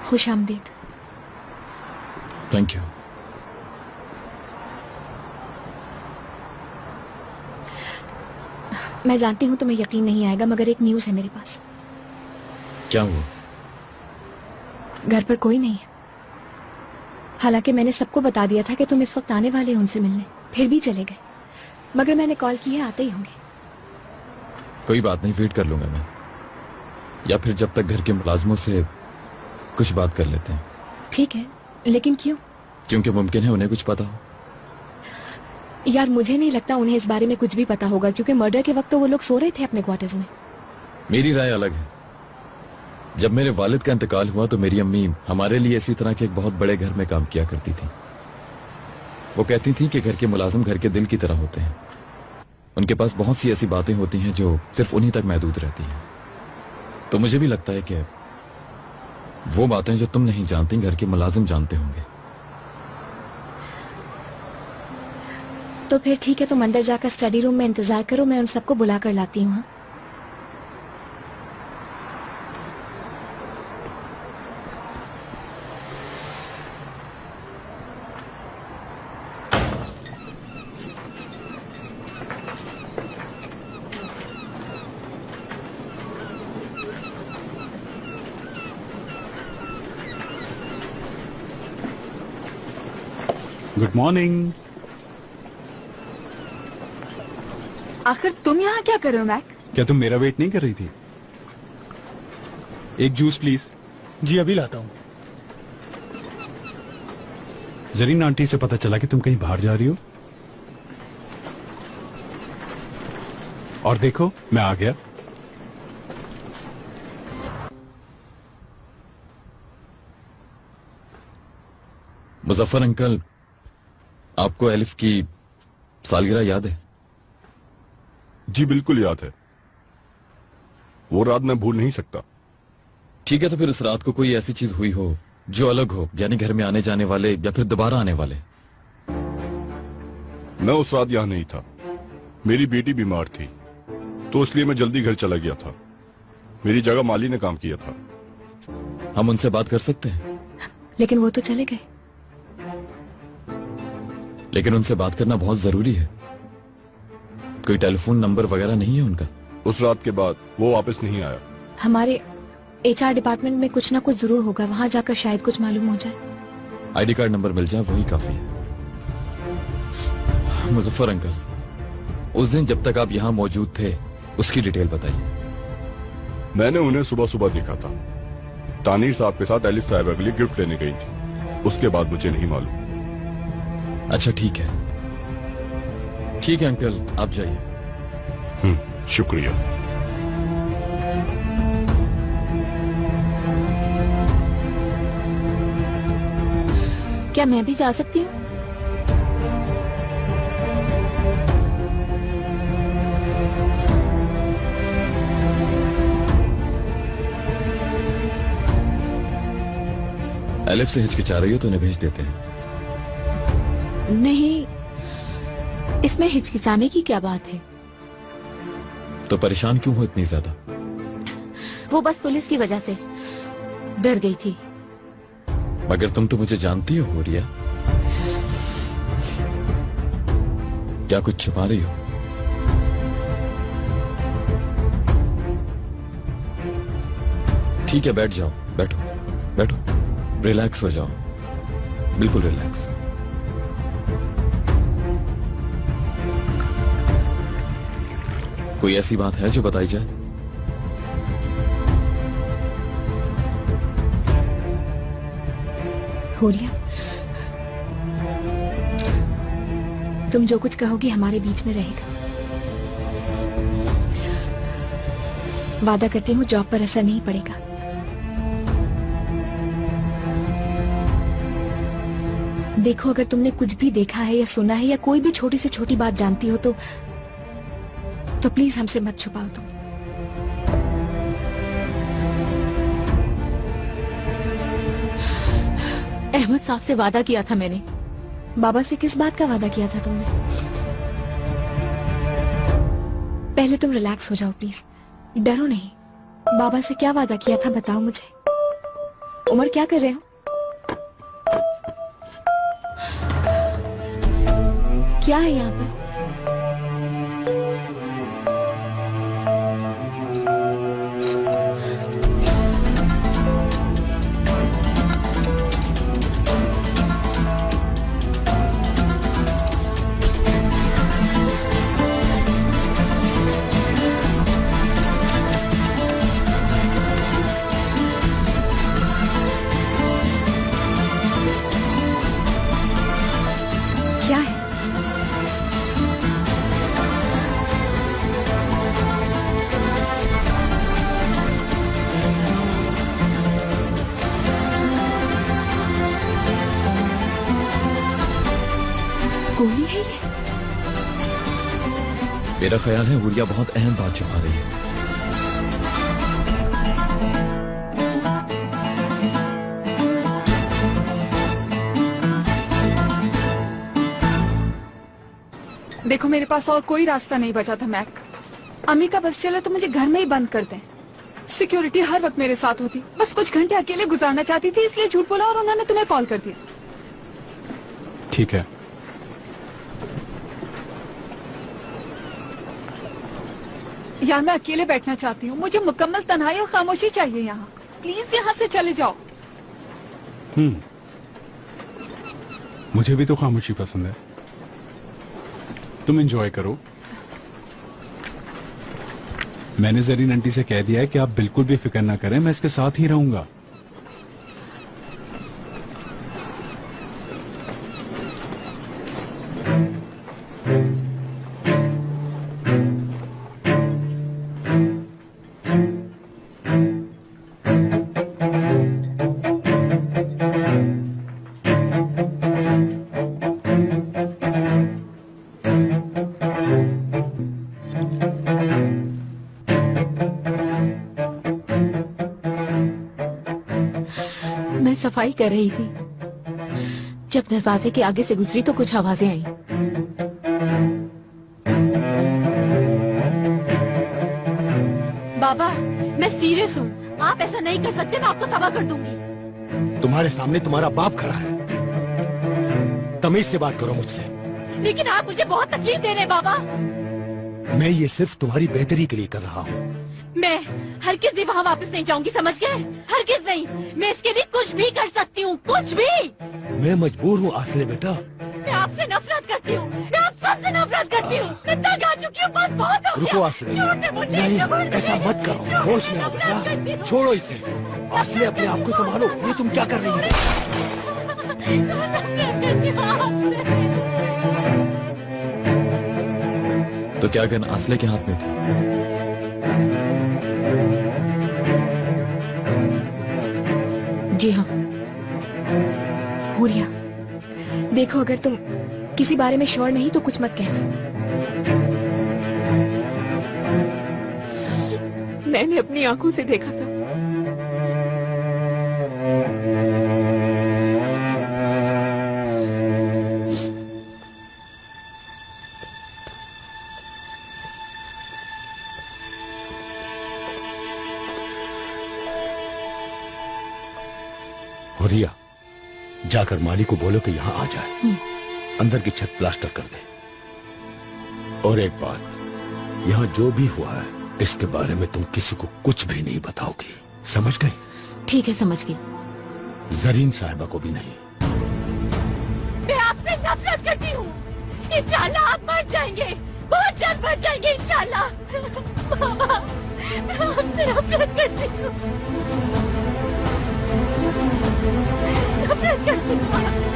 खुश आमदीद। Thank you. मैं जानती हूँ तुम्हें यकीन नहीं आएगा, मगर एक न्यूज़ है मेरे पास। क्या हुआ? घर पर कोई नहीं है। हालांकि मैंने सबको बता दिया था कि तुम इस वक्त आने वाले हो उनसे मिलने, फिर भी चले गए। मगर मैंने कॉल की है, आते ही होंगे। कोई बात नहीं, वेट कर लूंगा मैं। या फिर जब तक घर के मुलाजमों से कुछ बात कर लेते हैं। ठीक है, लेकिन क्यों? क्योंकि मुमकिन है उन्हें कुछ पता हो। यार मुझे नहीं लगता उन्हें इस बारे में कुछ भी पता होगा, क्योंकि मर्डर के वक्त तो वो लोग सो रहे थे अपने क्वार्टर्स में। मेरी राय अलग है। जब मेरे वालिद का इंतकाल हुआ तो मेरी अम्मी हमारे लिए इसी तरह के एक बहुत बड़े घर में काम किया करती थी। वो कहती थी कि घर के मुलाजिम घर के दिल की तरह होते हैं। उनके पास बहुत सी ऐसी बातें होती हैं जो सिर्फ उन्हीं तक महदूद रहती हैं। तो मुझे भी लगता है कि वो बातें जो तुम नहीं जानती घर के मुलाजिम जानते होंगे। तो फिर ठीक है, तुम अंदर जाकर स्टडी रूम में इंतजार करो, मैं उन सबको बुला कर लाती हूँ। Good morning. आखिर तुम यहाँ क्या कर रहे हो मैक? क्या तुम मेरा वेट नहीं कर रही थी? एक जूस प्लीज। जी अभी लाता हूँ। जरीन आंटी से पता चला कि तुम कहीं बाहर जा रही हो। और देखो मैं आ गया। मुजफ्फर अंकल, आपको एलिफ की सालगिरह याद है? जी बिल्कुल याद है, वो रात मैं भूल नहीं सकता। ठीक है, तो फिर उस रात को कोई ऐसी चीज हुई हो जो अलग हो, यानी घर में आने जाने वाले या फिर दोबारा आने वाले। मैं उस रात यहाँ नहीं था, मेरी बेटी बीमार थी तो इसलिए मैं जल्दी घर चला गया था। मेरी जगह माली ने काम किया था। हम उनसे बात कर सकते हैं? लेकिन वो तो चले गए। लेकिन उनसे बात करना बहुत जरूरी है। कोई टेलीफोन नंबर वगैरह नहीं है उनका? उस रात के बाद वो वापस नहीं आया। हमारे HR डिपार्टमेंट में कुछ ना कुछ जरूर होगा, वहाँ जाकर शायद कुछ मालूम हो जाए। ID कार्ड नंबर मिल जाए वही काफी है। मुजफ्फर अंकल, उस दिन जब तक आप यहाँ मौजूद थे उसकी डिटेल बताइए। मैंने उन्हें सुबह सुबह देखा था, तानीर साहब के साथ एलिफ साहिबा के लिए गिफ्ट लेने गई थी। उसके बाद मुझे नहीं मालूम। अच्छा ठीक है, ठीक है अंकल, आप जाइए। शुक्रिया। क्या मैं भी जा सकती हूँ? एलिफ से हिचकिचा रही हो तो उन्हें भेज देते हैं। नहीं, इसमें हिचकिचाने की क्या बात है? तो परेशान क्यों हो इतनी ज्यादा? वो बस पुलिस की वजह से डर गई थी। मगर तुम तो मुझे जानती हो रिया, क्या कुछ छुपा रही हो? ठीक है, बैठ जाओ, बैठो बैठो, रिलैक्स हो जाओ, बिल्कुल रिलैक्स। कोई ऐसी बात है जो बताई जाए? हुरिया, तुम जो कुछ कहोगी हमारे बीच में रहेगा। वादा करती हूँ जॉब पर असर नहीं पड़ेगा। देखो, अगर तुमने कुछ भी देखा है या सुना है या कोई भी छोटी से छोटी बात जानती हो तो प्लीज हमसे मत छुपाओ तुम। अहमद साहब से वादा किया था मैंने। बाबा से किस बात का वादा किया था तुमने? पहले तुम रिलैक्स हो जाओ प्लीज, डरो नहीं। बाबा से क्या वादा किया था बताओ मुझे। उमर क्या कर रहे हो? क्या है यहाँ पर? क्या है? गोली है ये? मेरा ख्याल है गुड़िया बहुत अहम बात छुपा रही है। देखो, मेरे पास और कोई रास्ता नहीं बचा था मैक। अम्मी का बस चला तो मुझे घर में ही बंद कर दें। सिक्योरिटी हर वक्त मेरे साथ होती, बस कुछ घंटे अकेले गुजारना चाहती थी इसलिए झूठ बोला और उन्होंने तुम्हें कॉल कर दिया। ठीक है, यार मैं अकेले बैठना चाहती हूँ, मुझे मुकम्मल तन्हाई और खामोशी चाहिए यहाँ। प्लीज यहाँ से चले जाओ। मुझे भी तो खामोशी पसंद है। तुम एंजॉय करो। मैंने जरीन आंटी से कह दिया है कि आप बिल्कुल भी फिक्र ना करें, मैं इसके साथ ही रहूंगा। मैं सफाई कर रही थी, जब दरवाजे के आगे से गुजरी तो कुछ आवाजें आई। बाबा, मैं सीरियस हूँ, आप ऐसा नहीं कर सकते, मैं आपको तबाह कर दूंगी। तुम्हारे सामने तुम्हारा बाप खड़ा है, तमीज से बात करो मुझसे। लेकिन आप मुझे बहुत तकलीफ दे रहे हैं बाबा। मैं ये सिर्फ तुम्हारी बेहतरी के लिए कर रहा हूँ। मैं हर किस दिन वहाँ वापस नहीं जाऊंगी, समझ गए? हर किस नहीं, मैं इसके लिए कुछ भी कर सकती हूँ, कुछ भी। मैं मजबूर हूँ आसले बेटा। मैं आपसे नफरत करती हूँ, मैं आप सबसे नफरत करती हूँ, मैं तंग आ चुकी हूँ, बस बहुत हो गया। रुको आसले, छोड़ दे मुझे, नहीं जबरदस्ती। ऐसा मत करो, होश में आओ बेटा, छोड़ो इसे। आसले अपने आप को संभालो, ये तुम क्या कर रही तो क्या गन असले के हाथ में थी? जी हाँ। हुरिया, देखो अगर तुम किसी बारे में श्योर नहीं तो कुछ मत कहना। मैंने अपनी आंखों से देखा था। हुरिया, जाकर माली को बोलो कि यहाँ आ जाए, अंदर की छत प्लास्टर कर दे। और एक बात, यहाँ जो भी हुआ है इसके बारे में तुम किसी को कुछ भी नहीं बताओगी, समझ गई? ठीक है, समझ गई। जरीन साहिबा को भी नहीं। मैं आपसे नफरत करती हूँ, इंशाल्लाह आप मर जाएंगे, बहुत जल्द मर जाएंगे इंशाल्लाह। बाबा, मैं आपसे नफरत करती हूँ, नफरत करती हूँ आपसे।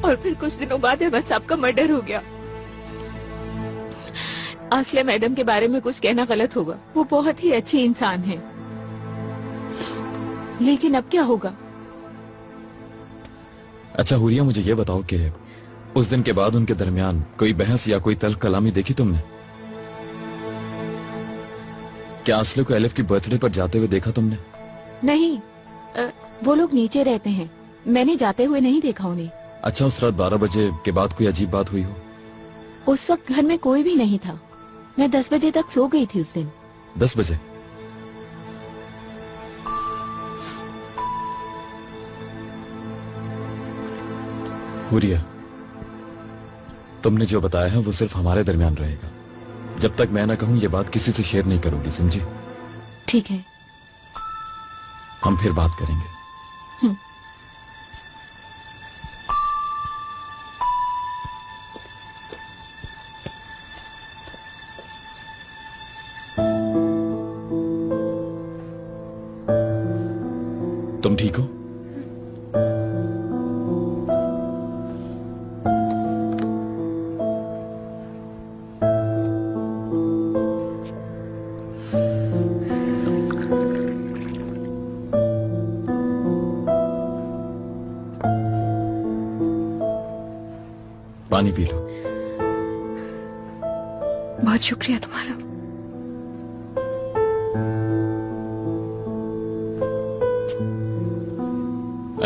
और फिर कुछ दिनों बाद अहमद साहब का मर्डर हो गया। आसले मैडम के बारे में कुछ कहना गलत होगा, वो बहुत ही अच्छी इंसान है, लेकिन अब क्या होगा? अच्छा हुरिया, मुझे ये बताओ कि उस दिन के बाद उनके दरमियान कोई बहस या कोई तल्ख कलामी देखी तुमने? क्या असले को एलिफ की बर्थडे पर जाते हुए देखा तुमने? नहीं, वो लोग नीचे रहते हैं, मैंने जाते हुए नहीं देखा उन्हें। अच्छा, उस रात 12 बजे के बाद कोई अजीब बात हुई हो? उस वक्त घर में कोई भी नहीं था, मैं 10 बजे तक सो गई थी उस दिन। 10 बजे? हुरिया, तुमने जो बताया है वो सिर्फ हमारे दरमियान रहेगा। जब तक मैं ना कहूं ये बात किसी से शेयर नहीं करूंगी, समझी? ठीक है, हम फिर बात करेंगे। तुम ठीक हो? पानी पी लो। बहुत शुक्रिया तुम्हारा।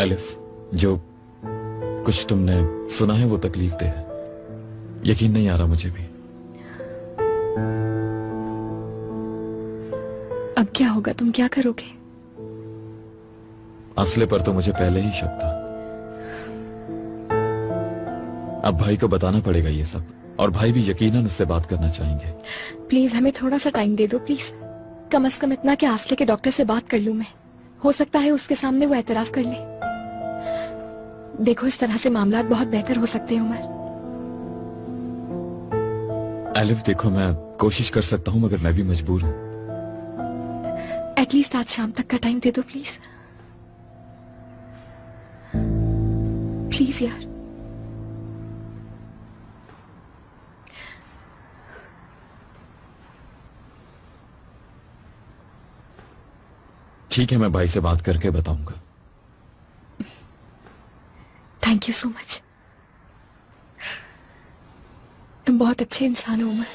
एलिफ, जो कुछ तुमने सुना है वो तकलीफ दे है, यकीन नहीं आ रहा मुझे भी। अब क्या होगा, तुम क्या करोगे? असले पर तो मुझे पहले ही शक था, अब भाई को बताना पड़ेगा ये सब, और भाई भी यकीनन उससे बात करना चाहेंगे। प्लीज हमें थोड़ा सा टाइम दे दो, प्लीज। कम से कम इतना कि आसले के डॉक्टर से बात कर लूं मैं। हो सकता है उसके सामने वो एतराफ कर ले। देखो इस तरह से मामला बहुत बेहतर हो सकते हैं उमर। एलिफ देखो, मैं कोशिश कर सकता हूँ मगर मैं भी मजबूर हूँ। एटलीस्ट आज शाम तक का टाइम दे दो प्लीज। प्लीज यार। ठीक है, मैं भाई से बात करके बताऊंगा। Thank you so much. तुम बहुत अच्छे इंसान हो उमर।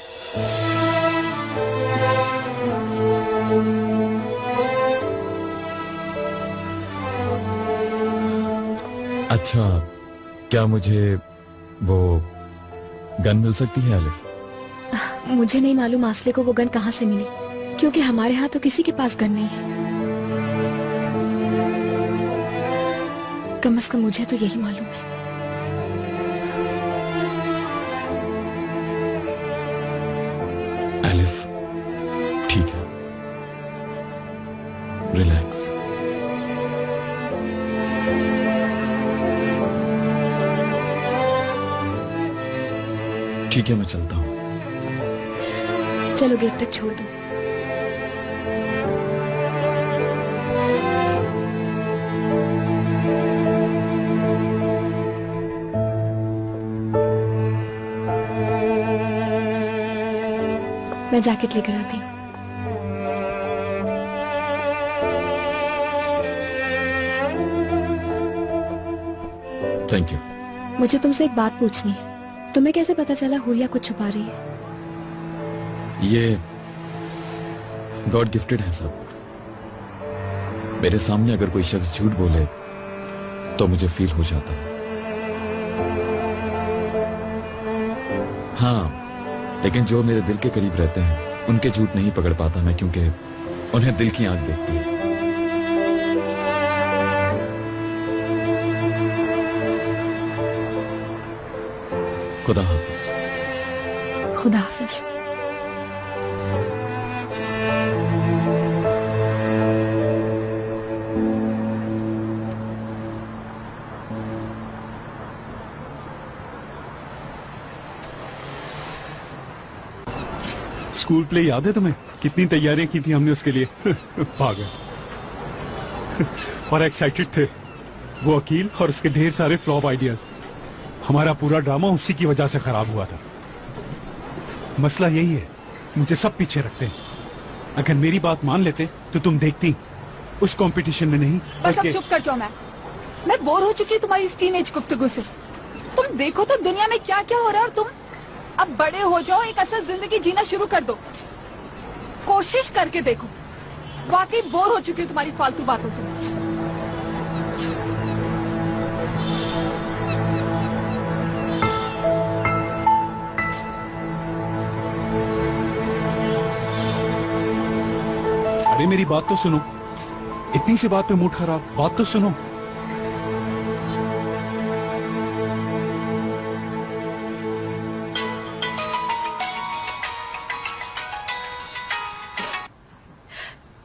अच्छा, क्या मुझे वो गन मिल सकती है एलिफ? मुझे नहीं मालूम आसले को वो गन कहाँ से मिली, क्योंकि हमारे यहाँ तो किसी के पास गन नहीं है। कम से कम मुझे तो यही मालूम है। एलिफ, ठीक है, रिलैक्स। ठीक है, मैं चलता हूँ। चलो गेट तक छोड़ दो। मैं जैकेट लेकर आती हूँ। Thank you. मुझे तुमसे एक बात पूछनी है। तुम्हें कैसे पता चला हुरिया कुछ छुपा रही है? ये गॉड गिफ्टेड है सब। मेरे सामने अगर कोई शख्स झूठ बोले तो मुझे फील हो जाता है। हाँ, लेकिन जो मेरे दिल के करीब रहते हैं उनके झूठ नहीं पकड़ पाता मैं, क्योंकि उन्हें दिल की आंख देखती है। खुदा हाफिज। खुदा हाफिज। स्कूल प्ले याद है तुम्हें? कितनी तैयारियां की थी हमने उसके लिए। पागल। और एक्साइटेड थे वो अकील और उसके ढेर सारे फ्लॉप आइडियाज। हमारा पूरा ड्रामा उसी की वजह से खराब हुआ था। मसला यही है, मुझे सब पीछे रखते हैं। अगर मेरी बात मान लेते तो तुम देखती उस कंपटीशन में नहीं। बस अब चुप कर जाओ। मैं बोर हो चुकी हूँ तुम्हारी इस टीनेज गुफ्तगू से। तुम देखो तो दुनिया में क्या क्या हो रहा है, और तुम अब बड़े हो जाओ, एक असल जिंदगी जीना शुरू कर दो। कोशिश करके देखो। वाकई बोर हो चुकी हूँ तुम्हारी फालतू बातों से। अरे मेरी बात तो सुनो। इतनी सी बात पे मूड खराब, बात तो सुनो।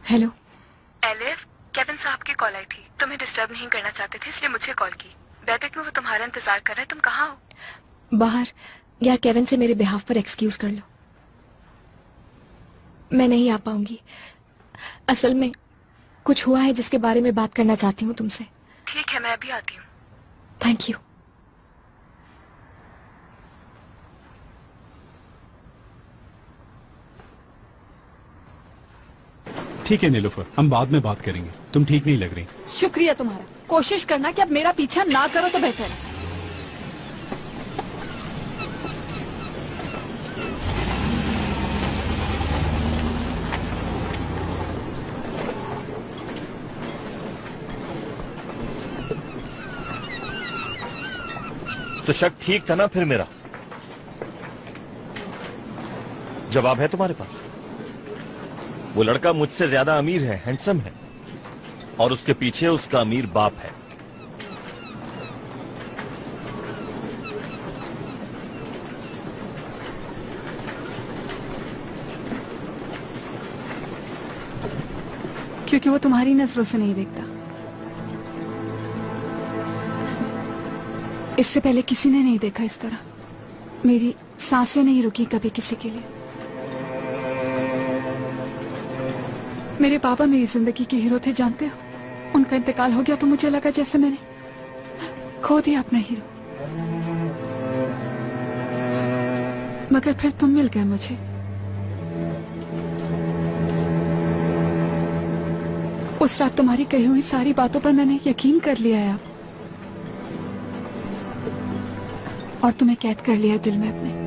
हेलो एलिफ, केविन साहब की कॉल आई थी। तुम्हें डिस्टर्ब नहीं करना चाहते थे इसलिए मुझे कॉल की। बैबेक में वो तुम्हारा इंतजार कर रहे हैं। तुम कहाँ हो? बाहर। यार केविन से मेरे बिहाफ पर एक्सक्यूज कर लो। मैं नहीं आ पाऊंगी। असल में कुछ हुआ है जिसके बारे में बात करना चाहती हूँ तुमसे। ठीक है, मैं अभी आती हूँ। Thank you. ठीक है नीलोफर, हम बाद में बात करेंगे। तुम ठीक नहीं लग रही। शुक्रिया तुम्हारा। कोशिश करना कि अब मेरा पीछा ना करो तो बेहतर है। तो शक ठीक था ना फिर मेरा? जवाब है तुम्हारे पास? वो लड़का मुझसे ज्यादा अमीर है, हैंडसम है, और उसके पीछे उसका अमीर बाप है। क्योंकि वो तुम्हारी नजरों से नहीं देखता। इससे पहले किसी ने नहीं देखा इस तरह। मेरी सांसें नहीं रुकी कभी किसी के लिए। मेरे पापा मेरी जिंदगी के हीरो थे, जानते हो? उनका इंतकाल हो गया तो मुझे लगा जैसे मैंने खो दिया अपना हीरो। मगर फिर तुम मिल गए मुझे। उस रात तुम्हारी कही हुई सारी बातों पर मैंने यकीन कर लिया है अब, और तुम्हें कैद कर लिया है दिल में अपने।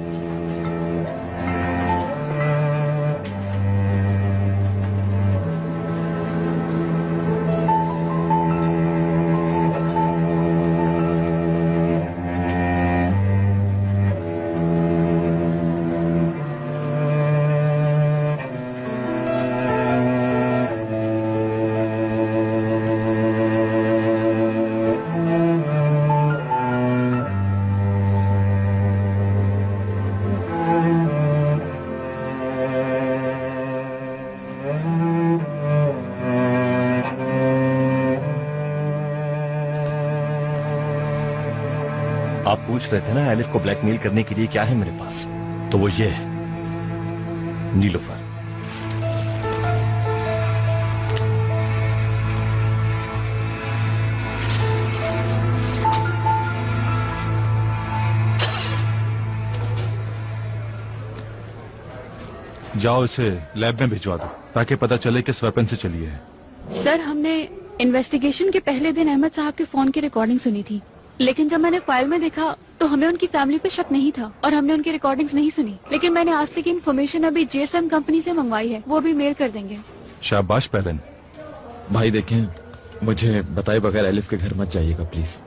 आप पूछ रहे थे ना एलिफ को ब्लैकमेल करने के लिए क्या है मेरे पास, तो वो ये है, नीलोफर। जाओ इसे लैब में भिजवा दो ताकि पता चले किस वेपन से चली है। सर, हमने इन्वेस्टिगेशन के पहले दिन अहमद साहब के फोन की रिकॉर्डिंग सुनी थी, लेकिन जब मैंने फाइल में देखा तो हमें उनकी फैमिली पे शक नहीं था और हमने उनकी रिकॉर्डिंग्स नहीं सुनी। लेकिन मैंने आसली की इन्फॉर्मेशन अभी जेएसएम कंपनी से मंगवाई है, वो भी मेल कर देंगे। शाबाश पेलन। भाई देखें, मुझे बताए बगैर एलिफ के घर मत जाइएगा प्लीज।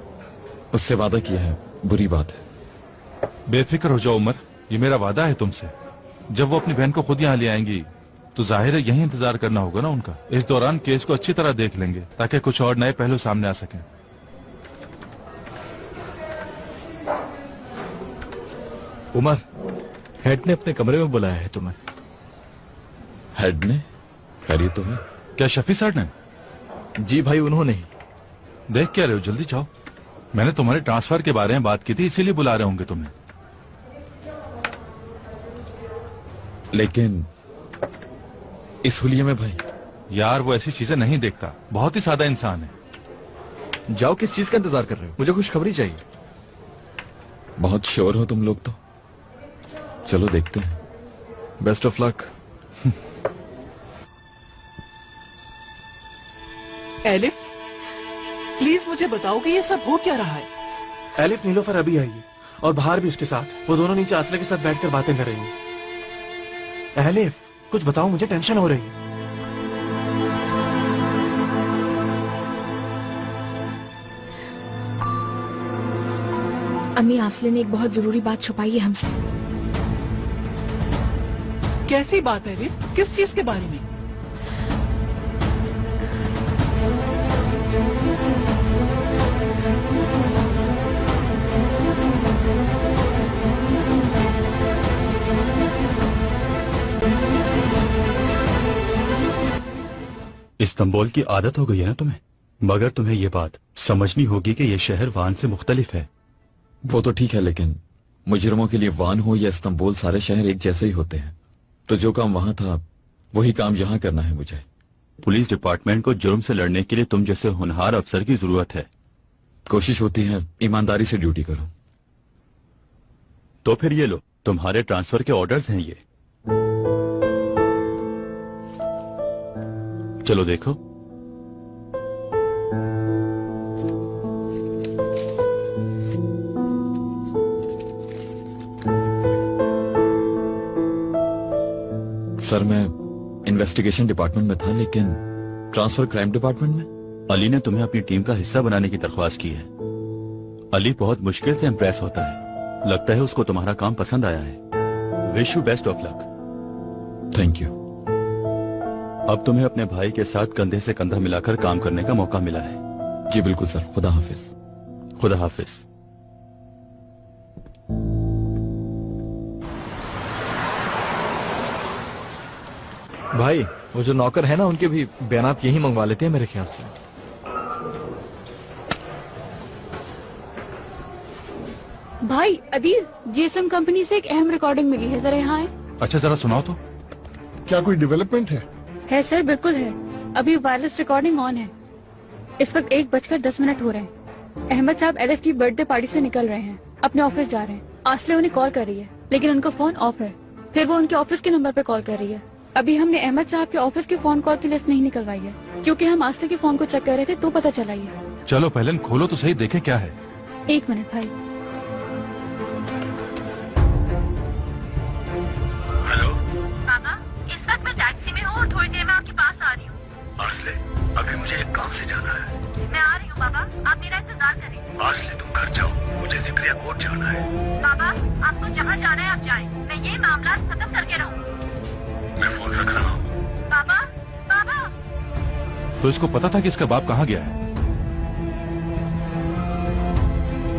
उससे वादा किया है, बुरी बात है। बेफिक्र हो जाओ उमर, ये मेरा वादा है तुमसे। जब वो अपनी बहन को खुद यहाँ ले आएंगी तो जाहिर है यही इंतजार करना होगा ना उनका। इस दौरान केस को अच्छी तरह देख लेंगे ताकि कुछ और नए पहलू सामने आ सकें। उमर, हेड ने अपने कमरे में बुलाया है तुम्हें। हेड ने? खैरियत तो है? क्या शफी सर ने? जी भाई, उन्होंने ही। देख क्या रहे हो, जल्दी जाओ। मैंने तुम्हारे ट्रांसफर के बारे में बात की थी, इसीलिए बुला रहे होंगे तुम्हें। लेकिन इस हुलिये में भाई। यार वो ऐसी चीजें नहीं देखता, बहुत ही सादा इंसान है। जाओ, किस चीज का इंतजार कर रहे हो? मुझे खुशखबरी चाहिए। बहुत श्योर हो तुम लोग तो। चलो देखते हैं। Best of luck. Elif, please मुझे बताओ कि ये सब हो क्या रहा है? एलिफ नीलोफर अभी आई है और बाहर भी उसके साथ। वो दोनों नीचे आसले के साथ बैठकर बातें कर रही हैं। एलिफ, कुछ बताओ, मुझे टेंशन हो रही है। अम्मी, आसले ने एक बहुत जरूरी बात छुपाई है हमसे। कैसी बात है एलिफ? किस चीज के बारे में? इस्तांबुल की आदत हो गई है ना तुम्हें, मगर तुम्हें ये बात समझनी होगी कि ये शहर वान से मुख्तलिफ है। वो तो ठीक है, लेकिन मुजरिमों के लिए वान हो या इस्तांबुल, सारे शहर एक जैसे ही होते हैं। तो जो काम वहां था वही काम यहाँ करना है मुझे। पुलिस डिपार्टमेंट को जुर्म से लड़ने के लिए तुम जैसे होनहार अफसर की जरूरत है। कोशिश होती है ईमानदारी से ड्यूटी करूं। तो फिर ये लो, तुम्हारे ट्रांसफर के ऑर्डर्स हैं ये। चलो देखो। सर, मैं इन्वेस्टिगेशन डिपार्टमेंट में था, लेकिन ट्रांसफर क्राइम डिपार्टमेंट में। अली ने तुम्हें अपनी टीम का हिस्सा बनाने की दरख्वास्त की है। अली बहुत मुश्किल से इम्प्रेस होता है। लगता है उसको तुम्हारा काम पसंद आया है। Wish you best of luck. Thank you. अब तुम्हें अपने भाई के साथ कंधे से कंधा मिलाकर काम करने का मौका मिला है। जी बिल्कुल सर। खुदा हाफिज। खुदा हाफिज। भाई, वो जो नौकर है ना उनके भी बयानात यही मंगवा लेते हैं मेरे ख्याल से। भाई अदील, जीएसएम कंपनी से एक अहम रिकॉर्डिंग मिली है, जरा यहाँ आए। अच्छा जरा सुनाओ तो। क्या कोई डेवलपमेंट है सर, बिल्कुल है। अभी वायरलेस रिकॉर्डिंग ऑन है। इस वक्त 1:10 हो रहे हैं। अहमद साहब एलिफ की बर्थडे पार्टी से निकल रहे हैं, अपने ऑफिस जा रहे हैं। आसले उन्हें कॉल कर रही है, लेकिन उनका फोन ऑफ है। फिर वो उनके ऑफिस के नंबर पे कॉल कर रही है। अभी हमने अहमद साहब के ऑफिस के फोन कॉल की लिस्ट नहीं निकलवाई है, क्योंकि हम आसले के फोन को चेक कर रहे थे तो पता चला ये। चलो पहले खोलो तो सही, देखें क्या है। 1 मिनट भाई। बाबा, इस वक्त मैं टैक्सी में हूँ और थोड़ी देर में आपके पास आ रही हूँ। आसले, अभी मुझे एक काम से जाना है। मैं आ रही हूँ बाबा, आप मेरा इंतजार करें। आसले तुम घर जाओ, मुझे जिक्रिया कोर्ट जाना है। बाबा, आपको जहाँ जाना है आप जाएं। मैं ये मामला खत्म करके रहूँगी। मैं फोन रख रहा हूँ। बाबा, बाबा। तो इसको पता था कि इसका बाप कहाँ गया है?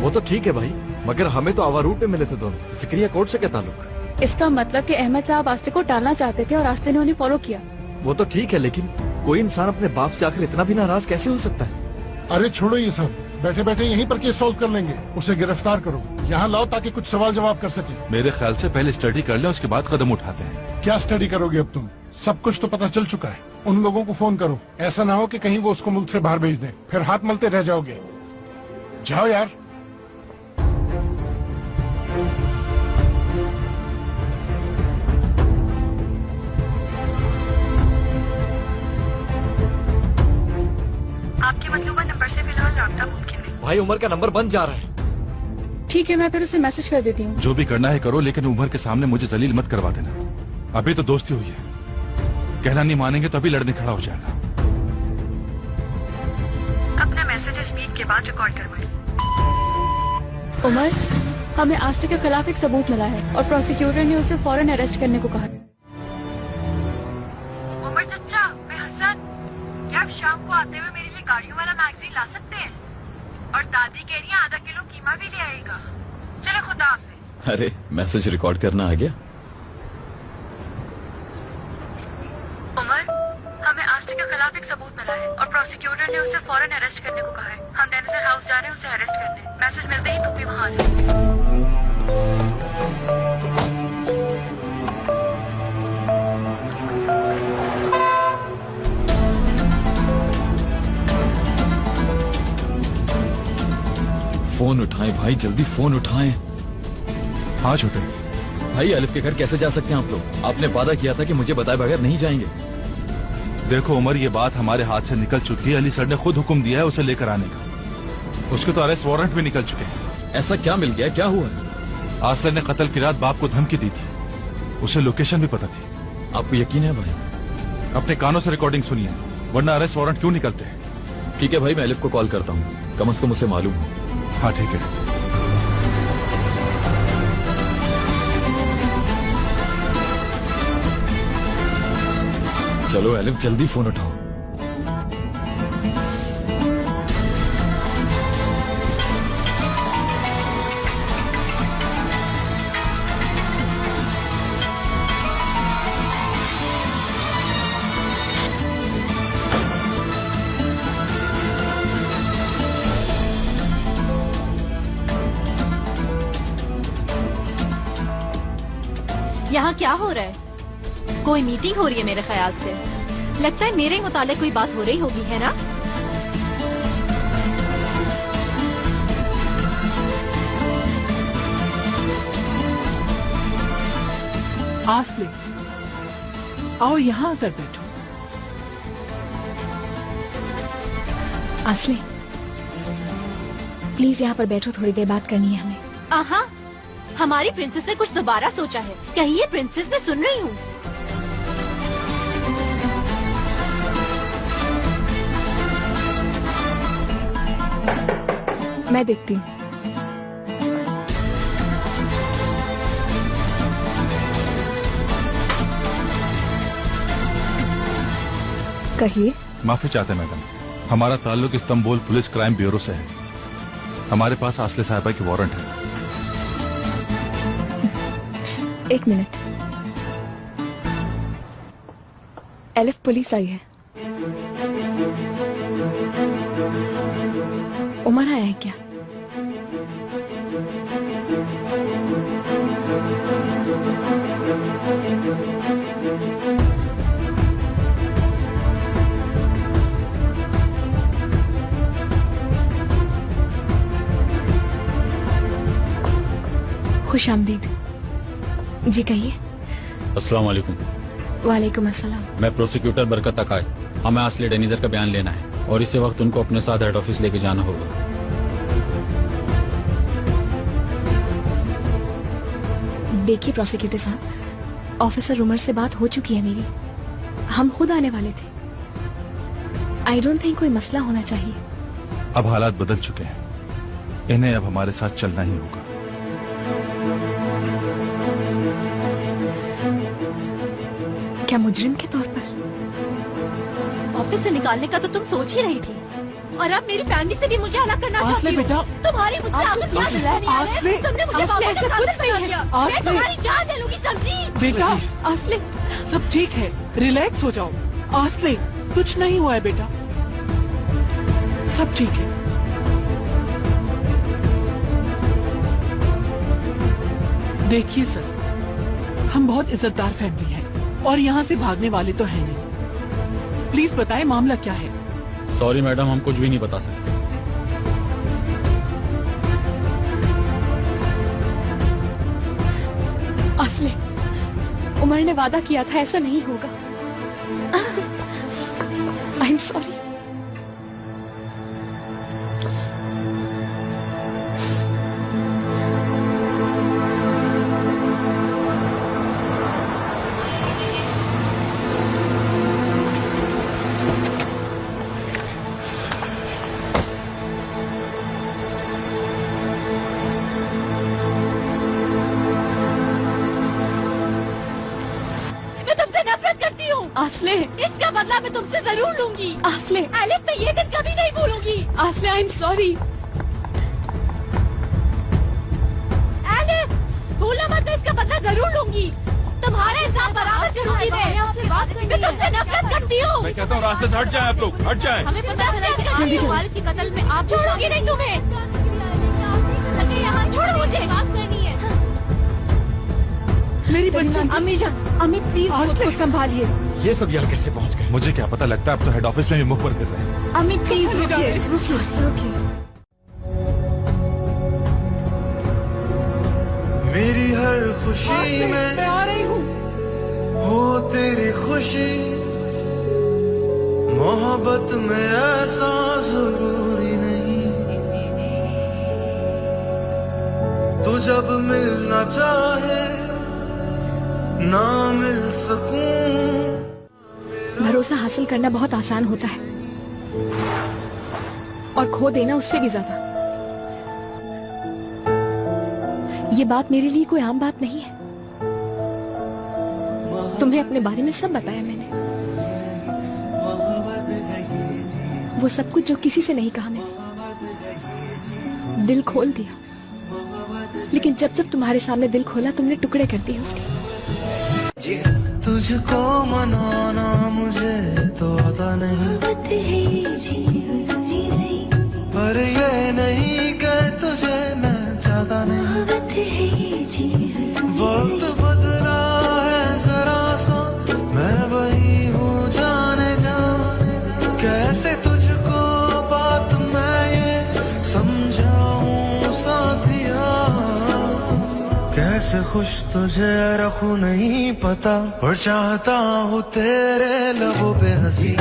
वो तो ठीक है भाई, मगर हमें तो आवा रूट पे मिले थे दोनों। जिक्रिया कोर्ट से क्या ताल्लुक? इसका मतलब कि अहमद साहब आस्ते को टालना चाहते थे और आस्ते ने उन्हें फॉलो किया। वो तो ठीक है, लेकिन कोई इंसान अपने बाप से आखिर इतना भी नाराज कैसे हो सकता है? अरे छोड़ो ये सब, बैठे बैठे यहीं पर केस सॉल्व कर लेंगे। उसे गिरफ्तार करो, यहाँ लाओ ताकि कुछ सवाल जवाब कर सके। मेरे ख्याल से पहले स्टडी कर ले, उसके बाद कदम उठाते हैं। क्या स्टडी करोगे अब तुम? सब कुछ तो पता चल चुका है। उन लोगों को फोन करो, ऐसा ना हो कि कहीं वो उसको मुल्क से बाहर भेज दें, फिर हाथ मलते रह जाओगे। जाओ यार। आपके मतलूबा नंबर से फिलहाल रब्ता मुमकिन नहीं। भाई उमर का नंबर बंद जा रहा है। ठीक है, मैं फिर उसे मैसेज कर देती हूँ। जो भी करना है करो, लेकिन उमर के सामने मुझे जलील मत करवा देना। अभी तो दोस्ती हुई है, कहना नहीं मानेंगे तो अभी लड़ने खड़ा हो जाएगा। अपना मैसेज स्पीड के बाद रिकॉर्ड करवाएं। उमर, हमें आस्ते के खिलाफ एक सबूत मिला है और प्रोसिक्यूटर ने उसे फौरन अरेस्ट करने को कहा। उमर चचा, मैं हसन। क्या आप शाम को आते हुए मेरे लिए गाड़ियों वाला मैगजीन ला सकते हैं? और दादी कह रही है आधा किलो कीमा भी ले आएगा। चले, खुदा हाफिज। अरे मैसेज रिकॉर्ड करना आ गया। उमर, हमें आस्ते के खिलाफ एक सबूत मिला है और प्रोसिक्यूटर ने उसे फौरन अरेस्ट करने को कहा है। हम डेनिजर हाउस जा रहे हैं उसे अरेस्ट करने। मैसेज मिलते ही तुम भी वहाँ आ जाओ। फोन उठाएं भाई, जल्दी फोन उठाएं। हाँ छोटे भाई, अलिफ के घर कैसे जा सकते हैं आप लोग? आपने वादा किया था कि मुझे बताए बगैर नहीं जाएंगे। देखो उमर, ये बात हमारे हाथ से निकल चुकी है। अली सर ने खुद हुक्म दिया है उसे लेकर आने का। उसके तो अरेस्ट वारंट भी निकल चुके हैं। ऐसा क्या मिल गया, क्या हुआ? आसले ने कत्ल की रात बाप को धमकी दी थी, उसे लोकेशन भी पता थी। आपको यकीन है भाई? अपने कानों से रिकॉर्डिंग सुनिए, वरना अरेस्ट वारंट क्यों निकलते हैं। ठीक है भाई, मैं अलिफ को कॉल करता हूँ, कम से कम उसे मालूम हो। हाँ ठीक है। चलो अलिफ, जल्दी फोन उठाओ। यहाँ क्या हो रहा है? कोई मीटिंग हो रही है मेरे ख्याल से। लगता है मेरे मुतालिक कोई बात हो रही होगी, है ना? आसले, आओ यहाँ आकर बैठो। आसले, प्लीज यहाँ पर बैठो, थोड़ी देर बात करनी है हमें। आहा, हमारी प्रिंसेस ने कुछ दोबारा सोचा है। कहीं ये प्रिंसेस मैं सुन रही हूँ। मैं देखती हूँ। कहिए। माफी चाहते मैडम, हमारा ताल्लुक इस्तांबुल पुलिस क्राइम ब्यूरो से है। हमारे पास आसले साहिबा की वारंट है। 1 मिनट। एलिफ पुलिस आई है। उमर आया है क्या? खुश आमदीद। जी कहिए। अस्सलाम वालेकुम। वालेकुम अस्सलाम। मैं प्रोसिक्यूटर बरकत अकाई। हमें असली डेनिजर का बयान लेना है और इसी वक्त उनको अपने साथ हेड ऑफिस लेके जाना होगा। देखिए प्रोसिक्यूटर साहब, ऑफिसर उमर से बात हो चुकी है मेरी। हम खुद आने वाले थे। आई डोंट थिंक कोई मसला होना चाहिए। अब हालात बदल चुके हैं, इन्हें अब हमारे साथ चलना ही होगा। क्या मुजरिम के तौर पर? ऑफिस से निकालने का तो तुम सोच ही रही थी, और अब मेरी फैमिली से भी मुझे अलग करना चाहती हो। बेटा, तुम्हारी मुझसे आखिर क्या दुश्मनी है? तुमने मुझे बाबा से कुछ नहीं है। मैं तुम्हारी जान ले लूंगी, समझी? बेटा आसले, सब ठीक है, रिलैक्स हो जाओ। आसले, कुछ नहीं हुआ है बेटा, सब ठीक है। देखिए सर, हम बहुत इज्जतदार फैमिली हैं और यहाँ से भागने वाले तो हैं नहीं। प्लीज बताएं मामला क्या है। सॉरी मैडम, हम कुछ भी नहीं बता सकते। असले, उमर ने वादा किया था ऐसा नहीं होगा। I am sorry. आसले, इसका बदला मैं तुमसे जरूर लूंगी। आसले, एलिफ, मैं ये दिन कभी नहीं भूलूंगी। आसले, आई एम सॉरी। एलिफ, भूलो मत, मैं इसका बदला जरूर लूंगी। तुम्हारा हिसाब बराबर करूंगी मैं तुमसे नफरत करती हूँ। मैं कहता हूँ रास्ते से हट जाएं आप लोग, हट जाएं। हमें पता चला कि तुम्हारे वालिद के कत्ल में आप छोड़ोगी नहीं तुम्हें। यहाँ छोड़ो, मुझे बात करनी है। मेरी बच्ची, अम्मी जान, अम्मी प्लीज खुद को संभालिए। ये सब यहाँ कैसे पहुँच गए? मुझे क्या पता, लगता है अब तो हेड ऑफिस में भी मुखबर कर रहे हैं। अम्मी प्लीज रुकिए, रुकिए। मेरी हर खुशी में मैं आ रही हूँ। हो तेरी खुशी, मोहब्बत में ऐसा जरूरी नहीं। तू जब मिलना चाहे ना मिल सकूं। भरोसा हासिल करना बहुत आसान होता है और खो देना उससे भी ज्यादा। ये बात मेरे लिए कोई आम बात नहीं है। तुम्हें अपने बारे में सब बताया मैंने, वो सब कुछ जो किसी से नहीं कहा मैंने। दिल खोल दिया, लेकिन जब जब तुम्हारे सामने दिल खोला तुमने टुकड़े कर दिए उसके। तुझको मनाना मुझे तो आता नहीं, पर ये नहीं कि तुझे मैं चाहता नहीं। वक्त बदला है जरा सा, मैं वही हूँ जाने जा। कैसे तुझको बात मैं ये समझाऊं साथिया, कैसे खुश तुझे रखूं नहीं पता, और चाहता हूँ तेरे लबों पे हंसी।